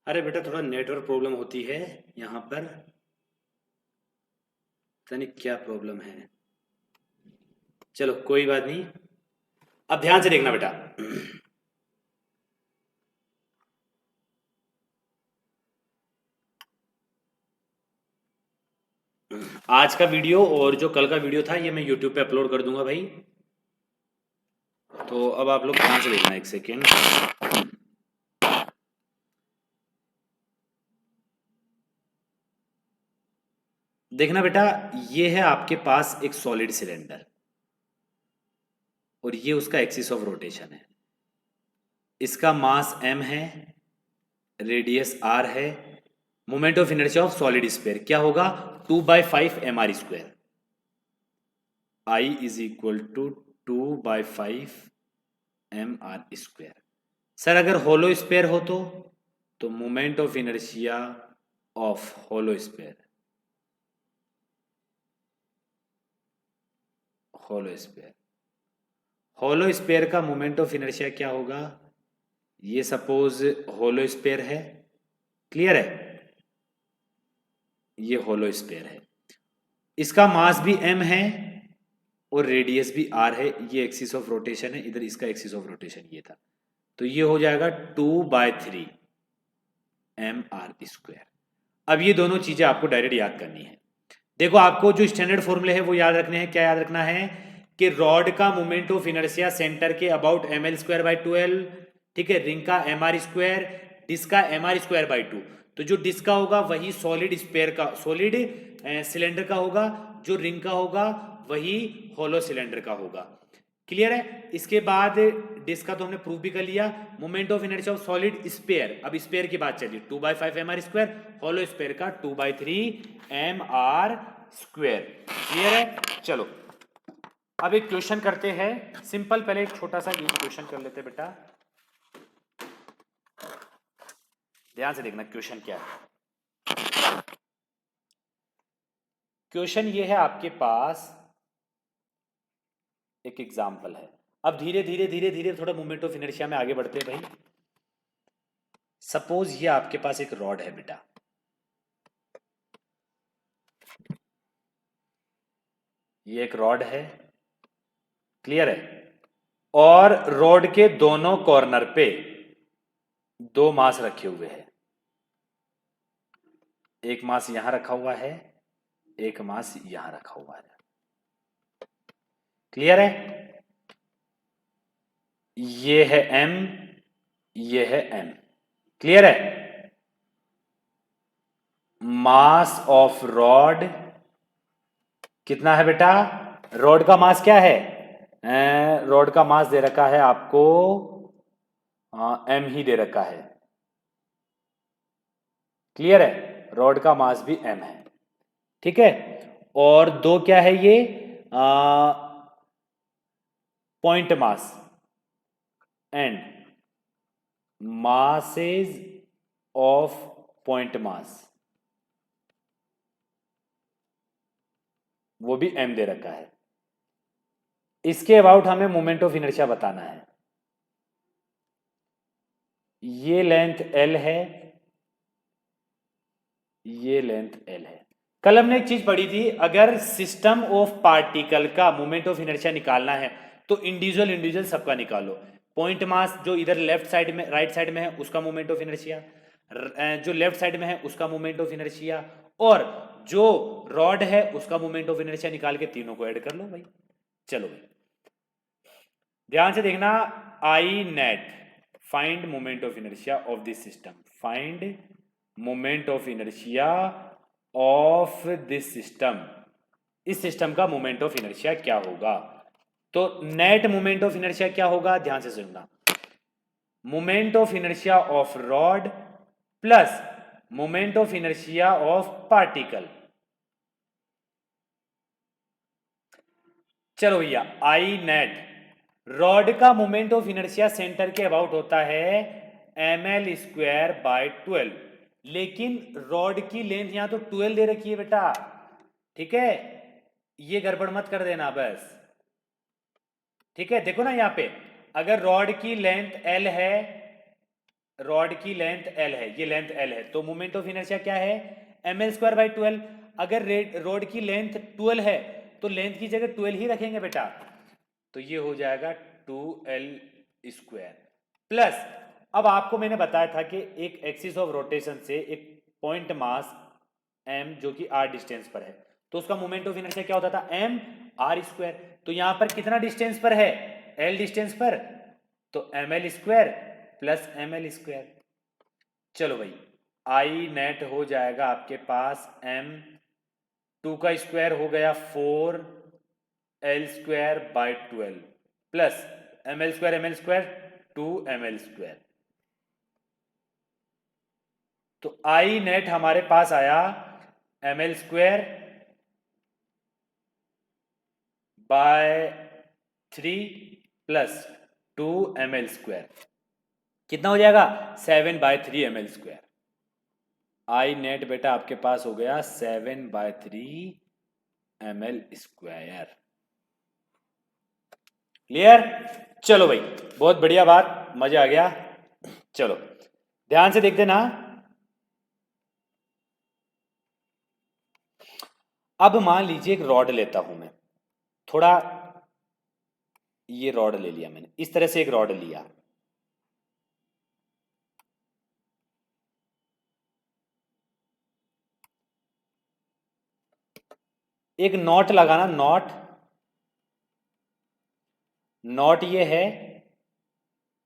अरे बेटा थोड़ा नेटवर्क प्रॉब्लम होती है यहाँ पर, पता नहीं क्या प्रॉब्लम है। चलो कोई बात नहीं, अब ध्यान से देखना बेटा। आज का वीडियो और जो कल का वीडियो था ये मैं YouTube पे अपलोड कर दूंगा भाई। तो अब आप लोग ध्यान से देखना, एक सेकेंड। देखना बेटा, ये है आपके पास एक सॉलिड सिलेंडर और ये उसका एक्सिस ऑफ रोटेशन है। इसका मास m है, रेडियस r है, moment of inertia of solid sphere क्या होगा, 2/5 mr square. I is equal to 2/5 mr square. Sir अगर होलो स्फीयर हो तो moment of inertia of hollow sphere, hollow sphere, hollow sphere का moment of inertia क्या होगा, ये सपोज होलो स्फीयर है, क्लियर है, ये होलो स्फीयर है, इसका मास भी m है और रेडियस भी r है, ये एक्सिस ऑफ रोटेशन है, इधर इसका एक्सिस ऑफ रोटेशन ये था, तो ये हो जाएगा 2/3 mr स्क्वायर। अब ये दोनों चीजें आपको डायरेक्ट याद करनी है। देखो आपको जो स्टैंडर्ड फॉर्मूले है वो याद रखने हैं। क्या याद रखना है कि रॉड का मोमेंट ऑफ इनर्शिया सेंटर के अबाउट ml²/12, ठीक है, रिंग का mr स्क्वायर, डिस्क का mr स्क्वायर/2। तो जो डिस्क का होगा वही सॉलिड स्फीयर का, सॉलिड सिलेंडर का होगा, जो रिंग का होगा वही होलो सिलेंडर का होगा। क्लियर है। इसके बाद डिस्क का तो हमने प्रूफ भी कर लिया। Moment of inertia of solid sphere, अब स्फीयर की बात चलिए, 2/5 mr स्क्वायर, होलो स्फीयर का 2/3 mr स्क्वायर। क्लियर है। चलो अब एक क्वेश्चन करते हैं सिंपल। पहले एक छोटा सा ये क्वेश्चन कर लेते बेटा, ध्यान से देखना क्वेश्चन क्या है। क्वेश्चन ये है आपके पास, एक एग्जाम्पल है। अब धीरे धीरे धीरे धीरे थोड़ा मोमेंट ऑफ इनर्शिया में आगे बढ़ते हैं भाई। सपोज ये आपके पास एक रॉड है बेटा, ये एक रॉड है, क्लियर है, और रॉड के दोनों कॉर्नर पे दो मास रखे हुए हैं। एक मास यहां रखा हुआ है, एक मास यहां रखा हुआ है। क्लियर है। ये है m, ये है m। क्लियर है। मास ऑफ रॉड कितना है बेटा, रॉड का मास क्या है, रॉड का मास दे रखा है आपको m ही दे रखा है। क्लियर है, रॉड का मास भी m है, ठीक है। और दो क्या है ये, point mass and masses of point mass, वो भी m दे रखा है। इसके अबाउट हमें मोमेंट ऑफ इनर्शिया बताना है। ये लेंथ l है, ये लेंथ l है। कल हमने एक चीज पढ़ी थी, अगर सिस्टम ऑफ पार्टिकल का मोमेंट ऑफ इनर्शिया निकालना है तो इंडिविजुअल इंडिविजुअल सबका निकालो। पॉइंट मास जो इधर लेफ्ट साइड में, राइट साइड में है, उसका मोमेंट ऑफ इनर्शिया, जो लेफ्ट साइड में है उसका मोमेंट ऑफ इनर्शिया, और जो रॉड है उसका मोमेंट ऑफ इनर्शिया निकाल के तीनों को ऐड कर लो भाई। चलो भाई ध्यान से देखना, I net find moment of inertia of this system, find moment of inertia of this system. इस सिस्टम का मोमेंट ऑफ इनर्शिया क्या होगा। तो नेट मोमेंट ऑफ इनर्शिया क्या होगा, ध्यान से सुनना, moment of inertia of rod plus moment of inertia of particle. चलो भैया, आई नेट, रॉड का मोमेंट ऑफ इनर्शिया सेंटर के अबाउट होता है ml²/12, लेकिन रॉड की लेंथ यहां तो 12 दे रखी है बेटा, ठीक है, ये गड़बड़ मत कर देना बस, ठीक है। देखो ना यहाँ पे, अगर रॉड की लेंथ l है रॉड की लेंथ एल है, ये लेंथ एल है, तो मोमेंट ऑफ इनर्शिया क्या है, ml²/12। अगर रॉड की लेंथ 12 है तो लेंथ की जगह 12 ही रखेंगे बेटा, तो ये हो जाएगा 2l² प्लस, अब आपको मैंने बताया था कि एक एक्सिस ऑफ रोटेशन से एक पॉइंट मास m जो कि r डिस्टेंस पर है, तो उसका मोमेंट ऑफ इनर्शिया क्या होता था, mr²। तो यहां पर कितना डिस्टेंस पर है, l डिस्टेंस पर, तो ml² प्लस ml²। चलो भाई, आई नेट हो जाएगा आपके पास m2 का स्क्वायर हो गया 4l²/12 प्लस ml² 2ml²। तो आई नेट हमारे पास आया ml²/3 प्लस 2ml²। कितना हो जाएगा, 7/3 ml²। आई नेट बेटा आपके पास हो गया 7/3 ml²। क्लियर, चलो भाई, बहुत बढ़िया बात, मजा आ गया। चलो ध्यान से देखते ना, अब मान लीजिए एक रॉड लेता हूं मैं, थोड़ा ये रॉड ले लिया मैंने, इस तरह से एक रॉड लिया, एक नॉट लगाना, नॉट ये है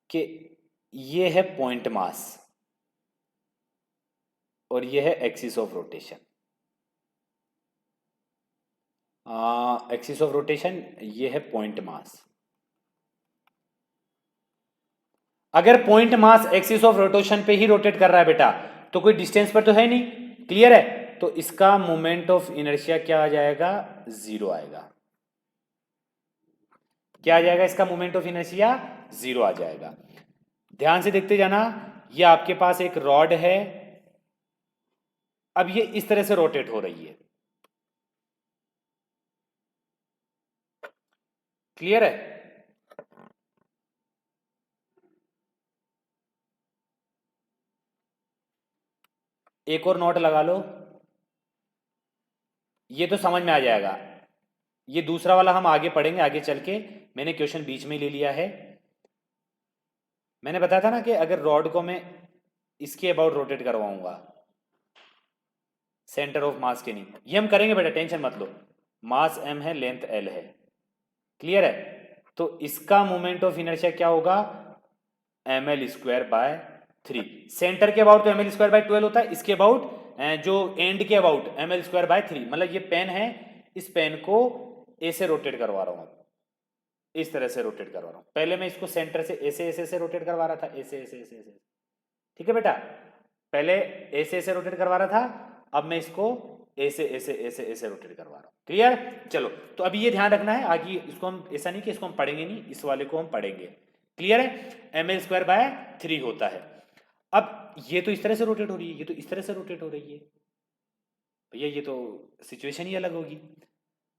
कि ये है पॉइंट मास और ये है axis of rotation. Axis of rotation ये है पॉइंट मास। अगर point mass axis of rotation पे ही रोटेट कर रहा है बेटा, तो कोई डिस्टेंस पर तो है नहीं, क्लियर है, तो इसका मोमेंट ऑफ इनर्शिया क्या आ जाएगा, 0 आएगा। क्या आ जाएगा, इसका मोमेंट ऑफ इनर्शिया 0 आ जाएगा। ध्यान से देखते जाना, ये आपके पास एक रॉड है, अब ये इस तरह से रोटेट हो रही है, क्लियर है। एक और नोट लगा लो, ये तो समझ में आ जाएगा। ये दूसरा वाला हम आगे पढ़ेंगे, आगे चल के, मैंने क्वेश्चन बीच में ले लिया है। मैंने बताया था ना कि अगर रॉड को मैं इसके अबाउट रोटेट करवाऊंगा, सेंटर ऑफ मास के नहीं, ये हम करेंगे बेटा, टेंशन मत लो। मास m है, लेंथ l है, क्लियर है, तो इसका मोमेंट ऑफ इनर्शिया क्या होगा, ml²/3। सेंटर के अबाउट तो ml²/12 होता है, इसके अबाउट जो एंड के अबाउट ml²/3, मतलब ये पेन है, इस पेन को ऐसे रोटेट करवा रहा हूं, इस तरह से रोटेट करवा रहा हूं। पहले मैं इसको सेंटर से ऐसे ऐसे ऐसे रोटेट करवा रहा था, ऐसे ऐसे ऐसे ऐसे, ठीक है बेटा, पहले ऐसे ऐसे रोटेट करवा रहा था, अब मैं इसको ऐसे ऐसे ऐसे ऐसे रोटेट करवा रहा हूं, क्लियर। चलो, तो अभी ये ध्यान रखना है, आगे इसको हम ऐसा नहीं कि इसको हम पढ़ेंगे नहीं, इस वाले को हम पढ़ेंगे, क्लियर है, ml²/3 होता है। अब ये तो इस तरह से रोटेट हो रही है, ये तो इस तरह से रोटेट हो रही है, भैया ये तो सिचुएशन ही अलग होगी।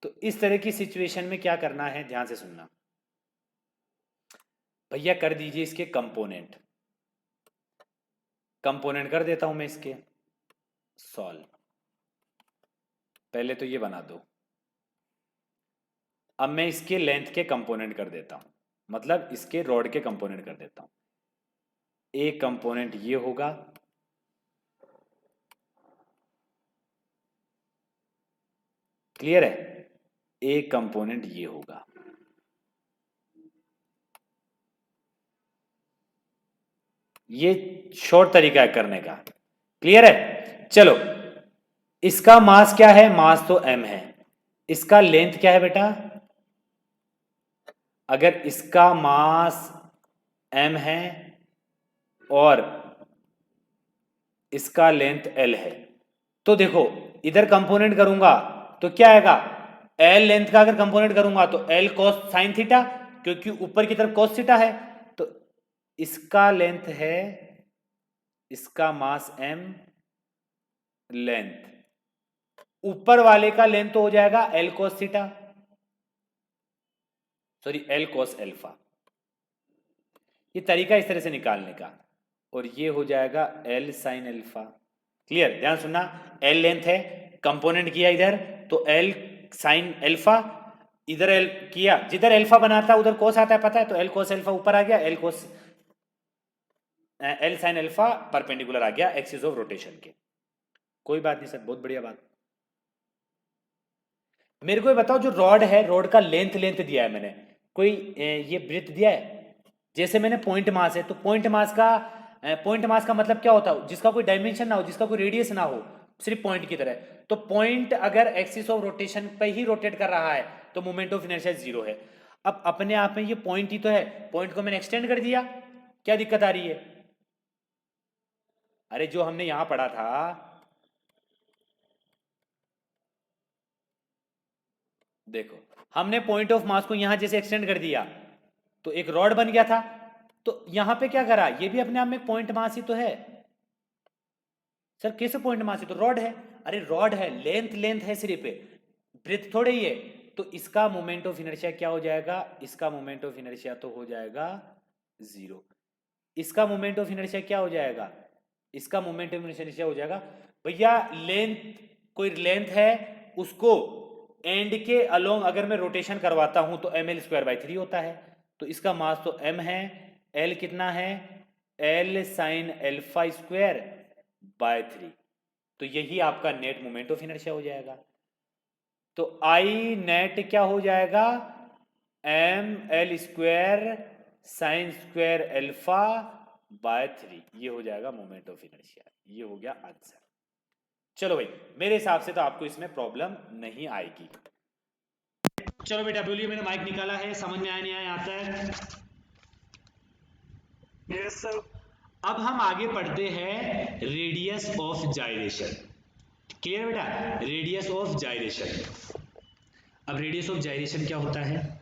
तो इस तरह की सिचुएशन में क्या करना है, ध्यान से सुनना भैया, कर दीजिए इसके कंपोनेंट, कंपोनेंट कर देता हूं मैं इसके, सॉल्व, पहले तो ये बना दो। अब मैं इसके लेंथ के कंपोनेंट कर देता हूं, मतलब इसके रॉड के कंपोनेंट कर देता हूं। एक कंपोनेंट ये होगा, क्लियर है, एक कंपोनेंट ये होगा, ये शॉर्ट तरीका है करने का, क्लियर है। चलो, इसका मास क्या है, मास तो m है, इसका लेंथ क्या है बेटा, अगर इसका मास m है और इसका लेंथ l है, तो देखो इधर कंपोनेंट करूंगा तो क्या आएगा, l लेंथ का अगर कंपोनेंट करूंगा तो l cos sin थीटा, क्योंकि ऊपर की तरफ cos थीटा है, तो इसका लेंथ है, इसका मास m, लेंथ, ऊपर वाले का लेंथ तो हो जाएगा l cos theta, sorry l cos alpha. ये तरीका इस तरह से निकालने का, और ये हो जाएगा एल साइन अल्फा। क्लियर, ध्यान सुनना, एल लेंथ है, कंपोनेंट किया इधर, तो एल साइन अल्फा, इधर एल किया, जिधर अल्फा बनाता है उधर कोस आता है, पता है, तो एल कोस अल्फा ऊपर आ गया, L cos L sine alpha perpendicular आ गया एक्सिस ऑफ रोटेशन के। कोई बात नहीं सर, बहुत बढ़िया बात। मेरे को ये बताओ, जो रॉड है, रॉड का लेंथ लेंथ दिया है मैंने, कोई ये ब्रेथ दिया है? जैसे मैंने पॉइंट मास है, तो पॉइंट मास का मतलब क्या होता है? जिसका कोई डायमेंशन ना हो, जिसका कोई रेडियस ना हो, सिर्फ पॉइंट की तरह। तो पॉइंट अगर एक्सिस ऑफ रोटेशन पे ही रोटेट कर रहा है तो मोमेंट ऑफ इनर्शिया जीरो है। अब अपने आप में ये पॉइंट ही तो है, पॉइंट को मैंने एक्सटेंड कर दिया, क्या दिक्कत आ रही है? अरे जो हमने यहां पढ़ा था, देखो, हमने पॉइंट ऑफ मास को यहां जैसे एक्सटेंड कर दिया तो एक रॉड बन गया था, तो यहां पे क्या करा, ये भी अपने आप में पॉइंट मास ही तो है। सर कैसे पॉइंट मास है? तो रॉड है। अरे रॉड है, लेंथ लेंथ है सिर्फ, ब्रेथ थोड़े ही है। तो इसका मोमेंट ऑफ इनर्शिया क्या हो जाएगा? इसका मोमेंट ऑफ इनर्शिया तो हो जाएगा जीरो। इसका मोमेंट ऑफ इनर्शिया क्या हो जाएगा? इसका मोमेंट ऑफ इनर्शिया हो जाएगा, भैया लेंथ, कोई लेंथ है, उसको एंड के अलोंग अगर मैं रोटेशन करवाता हूं तो एम एल स्क्वायर बाई 3 होता है। तो इसका मास तो m है, l कितना है? l sine alpha square by 3। तो यही आपका नेट मोमेंट ऑफ इनर्शिया हो जाएगा। तो आई नेट क्या हो जाएगा? M L square sine square alpha by 3, ये हो जाएगा मोमेंट ऑफ इनर्शिया। ये हो गया आंसर। चलो भाई, मेरे हिसाब से तो आपको इसमें प्रॉब्लम नहीं आएगी। चलो बेटा बोलिए, मैंने माइक निकाला है, समझ में आया नहीं आया, आता है? Yes sir. अब हम आगे पढ़ते हैं रेडियस ऑफ जाइरेशन। क्लियर बेटा? Radius of gyration. अब रेडियस ऑफ जाइरेशन क्या होता है?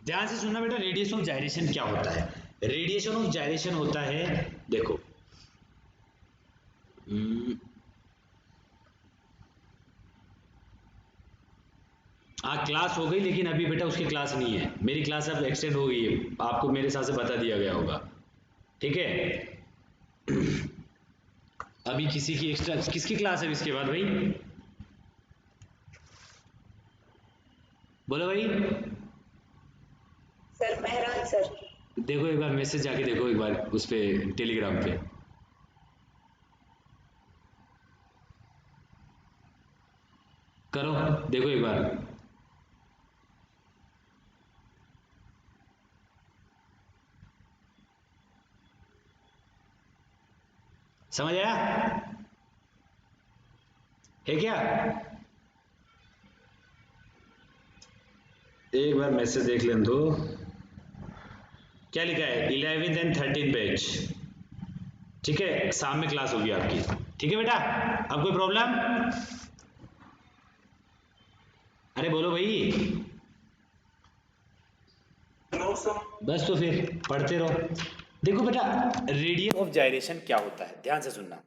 ध्यान से सुनना बेटा, रेडियस ऑफ जाइरेशन क्या होता है? रेडिएशन ऑफ जाइरेशन होता है, देखो, हाँ क्लास हो गई, लेकिन अभी बेटा उसकी क्लास नहीं है, मेरी क्लास अब एक्सटेंड हो गई है, आपको मेरे हिसाब से बता दिया गया होगा, ठीक है? अभी किसी की एक्स्ट्रा, किसकी क्लास है इसके बाद भाई? बोलो भाई। Sir Mehran sir. देखो एक बार मैसेज जाके देखो, एक बार उस पे टेलीग्राम पे। करो, देखो एक बार। समझ आया है क्या? एक बार मैसेज देख लें तो क्या लिखा है, 11th एंड 13th बैच, ठीक है, शाम में क्लास होगी आपकी, ठीक है बेटा? अब कोई प्रॉब्लम? अरे बोलो भाई। No sir. बस तो फिर पढ़ते रहो। देखो बेटा, रेडियस ऑफ जाइरेशन क्या होता है, ध्यान से सुनना।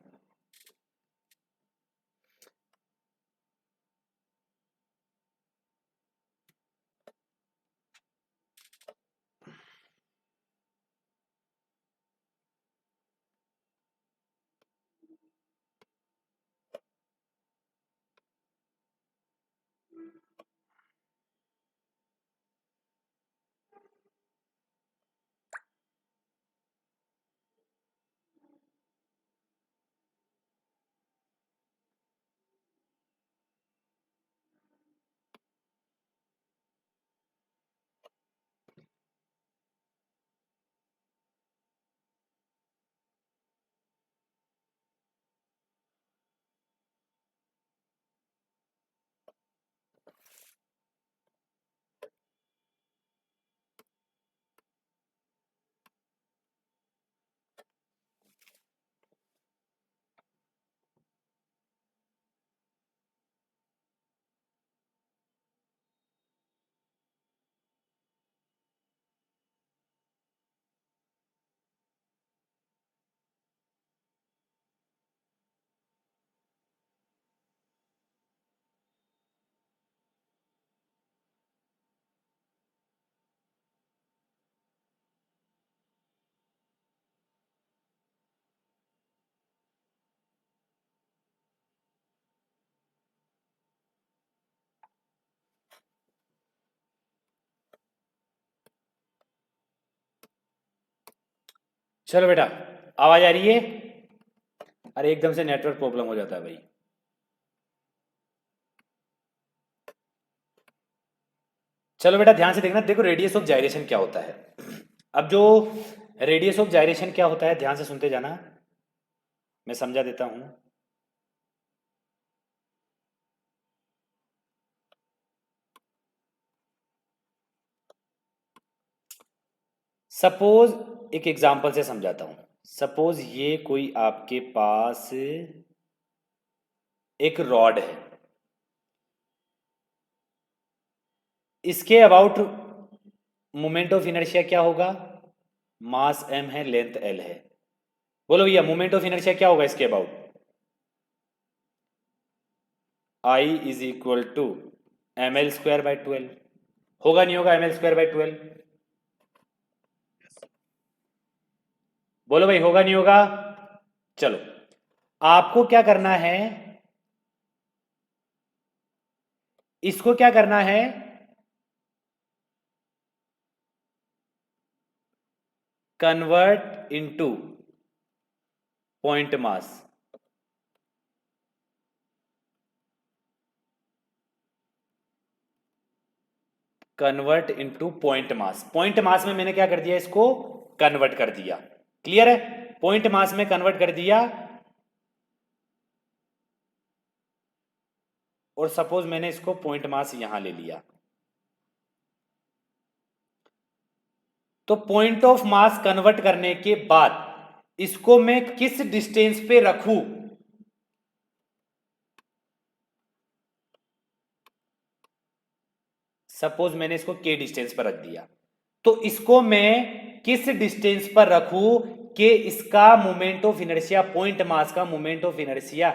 चलो बेटा, आवाज आ रही है? अरे एकदम से नेटवर्क प्रॉब्लम हो जाता है भाई। चलो बेटा ध्यान से देखना, देखो रेडियस ऑफ जाइरेशन क्या होता है। अब जो रेडियस ऑफ जाइरेशन क्या होता है ध्यान से सुनते जाना, मैं समझा देता हूं। सपोज एक एग्जांपल से समझाता हूं। सपोज ये कोई आपके पास एक रॉड है, इसके अबाउट मोमेंट ऑफ इनर्शिया क्या होगा? मास m है, लेंथ l है। बोलो भैया मोमेंट ऑफ इनर्शिया क्या होगा इसके about? I is equal to ml²/12 होगा, नहीं होगा ml²/12? बोलो भाई होगा नहीं होगा? चलो आपको क्या करना है, इसको क्या करना है, convert into point mass. Convert into point mass. Point mass में मैंने क्या कर दिया, इसको कन्वर्ट कर दिया। क्लियर है? पॉइंट मास में कन्वर्ट कर दिया। और सपोज मैंने इसको पॉइंट मास यहां ले लिया, तो पॉइंट ऑफ मास कन्वर्ट करने के बाद इसको मैं किस डिस्टेंस पे रखूं? सपोज मैंने इसको के डिस्टेंस पर रख दिया, तो इसको मैं किस डिस्टेंस पर रखूं कि इसका moment of inertia, point mass का मोमेंट ऑफ इनर्शिया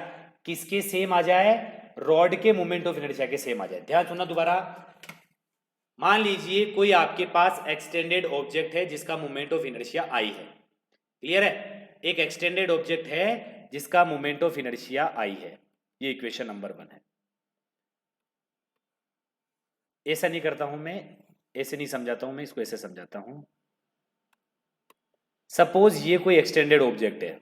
किसके सेम आ जाए? रॉड के मोमेंट ऑफ इनर्शिया के सेम आ जाए। ध्यान सुनना दोबारा। मान लीजिए कोई आपके पास एक्सटेंडेड ऑब्जेक्ट है जिसका मोमेंट ऑफ इनर्शिया आई है। क्लियर है? एक एक्सटेंडेड ऑब्जेक्ट है जिसका मोमेंट ऑफ इनर्शिया आई है। ये इक्वेशन नंबर 1 है। ऐसा नहीं करता हूं मैं, ऐसे नहीं समझाता हूं मैं, इसको ऐसे समझाता हूं। सपोज ये कोई एक्सटेंडेड ऑब्जेक्ट है,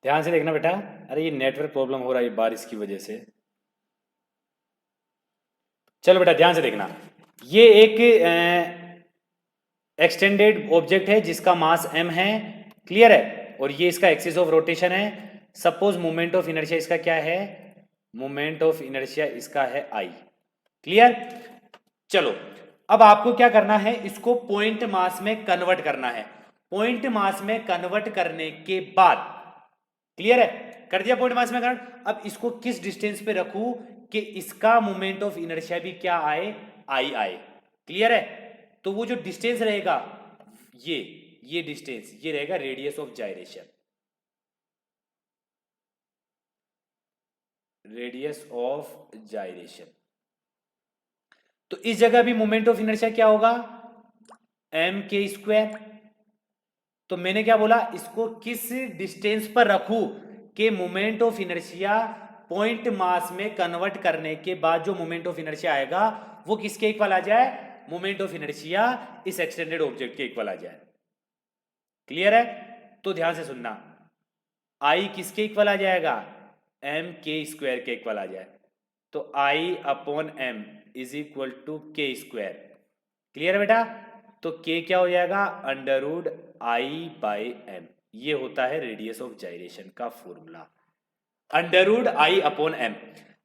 ध्यान से देखना बेटा। अरे ये नेटवर्क प्रॉब्लम हो रहा है बारिश की वजह से। चलो बेटा ध्यान से देखना, ये एक एक्सटेंडेड ऑब्जेक्ट है जिसका मास m है। क्लियर है? और ये इसका एक्सिस ऑफ रोटेशन है। सपोज मोमेंट ऑफ इनर्शिया इसका क्या है? मोमेंट ऑफ इनर्शिया इसका है I। क्लियर? चलो अब आपको क्या करना है, इसको पॉइंट मास में कन्वर्ट करना है। पॉइंट मास में कन्वर्ट करने के बाद, क्लियर है, कर दिया पॉइंट मास में कन्वर्ट। अब इसको किस डिस्टेंस पे रखूं कि इसका मोमेंट ऑफ इनर्शिया भी क्या आए? I आए। क्लियर है? तो वो जो डिस्टेंस रहेगा, ये डिस्टेंस, ये रहेगा radius of gyration. Radius of gyration. तो इस जगह भी मोमेंट ऑफ इनर्शिया क्या होगा? mk²। तो मैंने क्या बोला, इसको किस डिस्टेंस पर रखूं कि moment of inertia point mass में कन्वर्ट करने के बाद जो मोमेंट ऑफ इनर्शिया आएगा वो किसके इक्वल आ जाए? मोमेंट ऑफ इनर्शिया इस एक्सटेंडेड ऑब्जेक्ट के इक्वल आ जाए। क्लियर है? तो ध्यान से सुनना, आई किसके इक्वल आ जाएगा? एम के स्क्वायर के इक्वल आ जाए, तो I upon M is equal to K square. Clear है बेटा? तो के क्या हो जाएगा? Under root I by M. ये होता है रेडियस ऑफ जाइरेशन का formula, under root I upon M.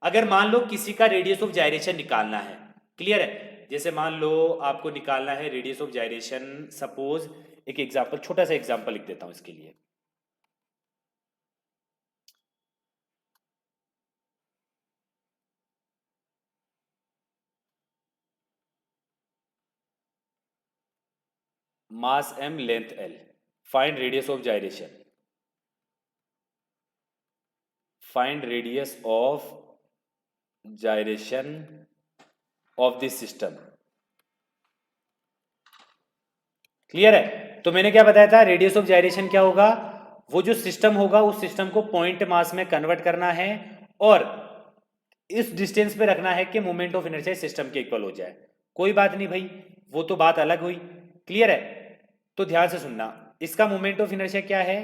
अगर मान लो किसी का रेडियस ऑफ जाइरेशन निकालना है, क्लियर है? जैसे मान लो आपको निकालना है रेडियस ऑफ जाइरेशन, सपोज एक एग्जांपल, छोटा सा एग्जांपल लिख देता हूं इसके लिए। Mass m, length l, find radius of gyration, find radius of gyration of this system. Clear है? तो मैंने क्या बताया था, रेडियस ऑफ जाइरेशन क्या होगा? वो जो सिस्टम होगा उस सिस्टम को पॉइंट मास में कन्वर्ट करना है और इस डिस्टेंस पे रखना है कि मोमेंट ऑफ इनर्शिया सिस्टम के इक्वल हो जाए। कोई बात नहीं भाई, वो तो बात अलग हुई। क्लियर है? तो ध्यान से सुनना, इसका मोमेंट ऑफ इनर्शिया क्या है?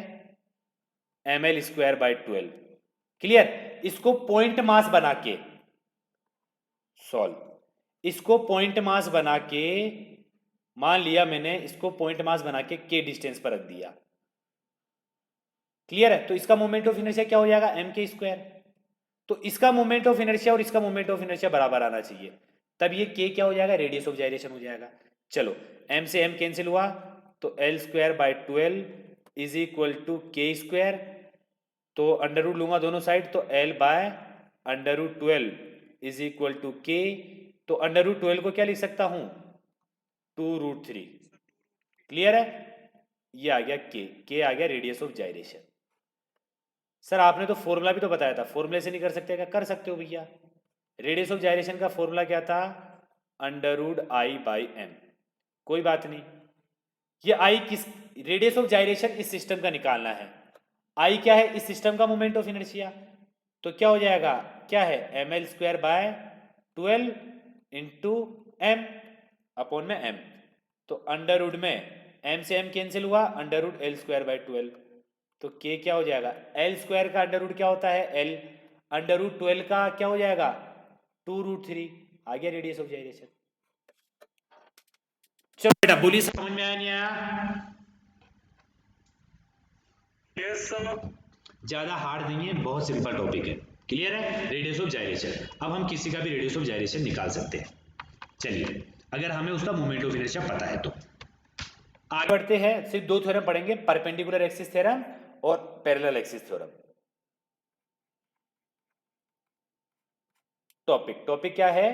ml square by 12। क्लियर? इसको पॉइंट मास बना के सॉल्व, इसको पॉइंट मास बना के, मान लिया मैंने इसको पॉइंट मास बना के के डिस्टेंस पर रख दिया। क्लियर है? तो इसका मोमेंट ऑफ इनर्शिया क्या हो जाएगा? एम के स्क्वायर। तो इसका मोमेंट ऑफ इनर्शिया और इसका मोमेंट ऑफ इनर्शिया बराबर आना चाहिए, तब ये के क्या हो जाएगा? रेडियस ऑफ जाइरेशन हो जाएगा। चलो, एम से एम कैंसिल हुआ, तो L square by 12 is equal to K square. तो अंडर रूट लूंगा दोनों साइड, तो L by under root 12 is equal to K. तो अंडर रूट 12 को क्या लिख सकता हूं? 2√3। क्लियर है? ये आ गया के आ गया रेडियस ऑफ जाइरेशन। सर आपने तो फॉर्मूला भी तो बताया था, फॉर्मूले से नहीं कर सकते क्या? कर सकते हो भैया। रेडियस ऑफ जाइरेशन का फॉर्मूला क्या था? Under root I by M. कोई बात नहीं, ये आई किस, रेडियस ऑफ जाइरेशन इस सिस्टम का निकालना है। आई क्या है? इस सिस्टम का मोमेंट ऑफ इनर्शिया। तो क्या हो जाएगा? क्या है? M L square by 12 into M upon में एम। तो अंडर रूट में एम से एम कैंसिल हुआ, under root L square by 12। तो के क्या हो जाएगा? एल स्क्वायर का अंडर रूट क्या होता है? एल। अंडर रूट 12 का क्या हो जाएगा? 2√3। आ गया रेडियस ऑफ जाइरेशन। चलो बेटा बोलिए, समझ में आया नहीं आया? Yes sir. ज्यादा हार्ड नहीं है, बहुत सिंपल टॉपिक है। क्लियर है? Radius of gyration. अब हम किसी का भी रेडियस ऑफ जाइरेशन निकाल सकते हैं। चलिए, अगर हमें उसका मोमेंट ऑफ इनर्शिया पता है तो आगे बढ़ते हैं। सिर्फ दो थ्योरम पढ़ेंगे, परपेंडिकुलर एक्सिस थ्योरम और पैरेलल एक्सिस थ्योरम। टॉपिक क्या है?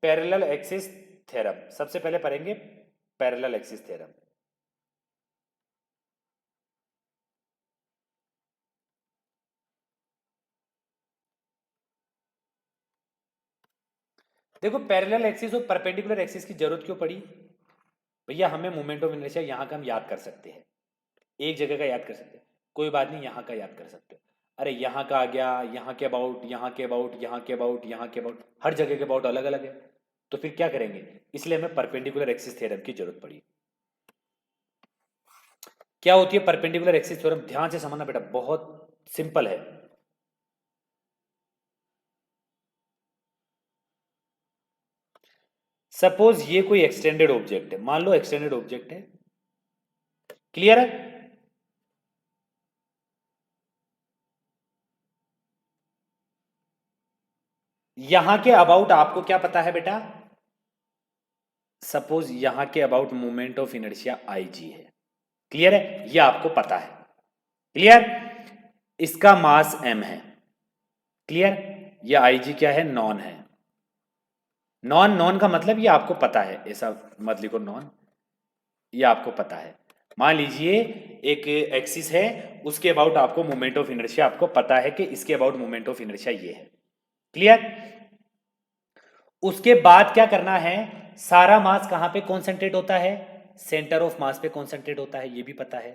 Parallel axis theorem. सबसे पहले पढ़ेंगे पैरेलल एक्सिस थ्योरम। देखो, पैरेलल एक्सिस और परपेंडिकुलर एक्सिस की जरूरत क्यों पड़ी भैया? हमें मोमेंट ऑफ इनर्शिया यहाँ का हम याद कर सकते हैं, एक जगह का याद कर सकते हैं, कोई बात नहीं यहाँ का याद कर सकते हैं। अरे यहाँ का आ गया, यहाँ के अबाउट, यहाँ के अबाउट, यहाँ के अबाउट, यहाँ के अबाउट, हर जगह के अबाउट अलग अलग है। तो फिर क्या करेंगे? इसलिए हमें परपेंडिकुलर एक्सिस थ्योरम की जरूरत पड़ी। क्या होती है परपेंडिकुलर एक्सिस थ्योरम? ध्यान से समझना बेटा, बहुत सिंपल है। सपोज ये कोई एक्सटेंडेड ऑब्जेक्ट है, मान लो एक्सटेंडेड ऑब्जेक्ट है। क्लियर है? यहां के अबाउट आपको क्या पता है बेटा? सपोज यहां के about moment of inertia I G है। क्लियर है? ये आपको पता है। क्लियर? इसका मास m है। क्लियर? ये आई जी क्या है? नॉन है। नॉन का मतलब ये आपको पता है, ऐसा मत लिखो नॉन, ये आपको पता है। मान लीजिए एक एक्सिस है, उसके अबाउट आपको मोमेंट ऑफ इनर्शिया आपको पता है कि इसके अबाउट मोमेंट ऑफ इनर्शिया ये है। क्लियर? उसके बाद क्या करना है? सारा मास कहां पे कॉन्सेंट्रेट होता है? सेंटर ऑफ मास पे कॉन्सेंट्रेट होता है, ये भी पता है।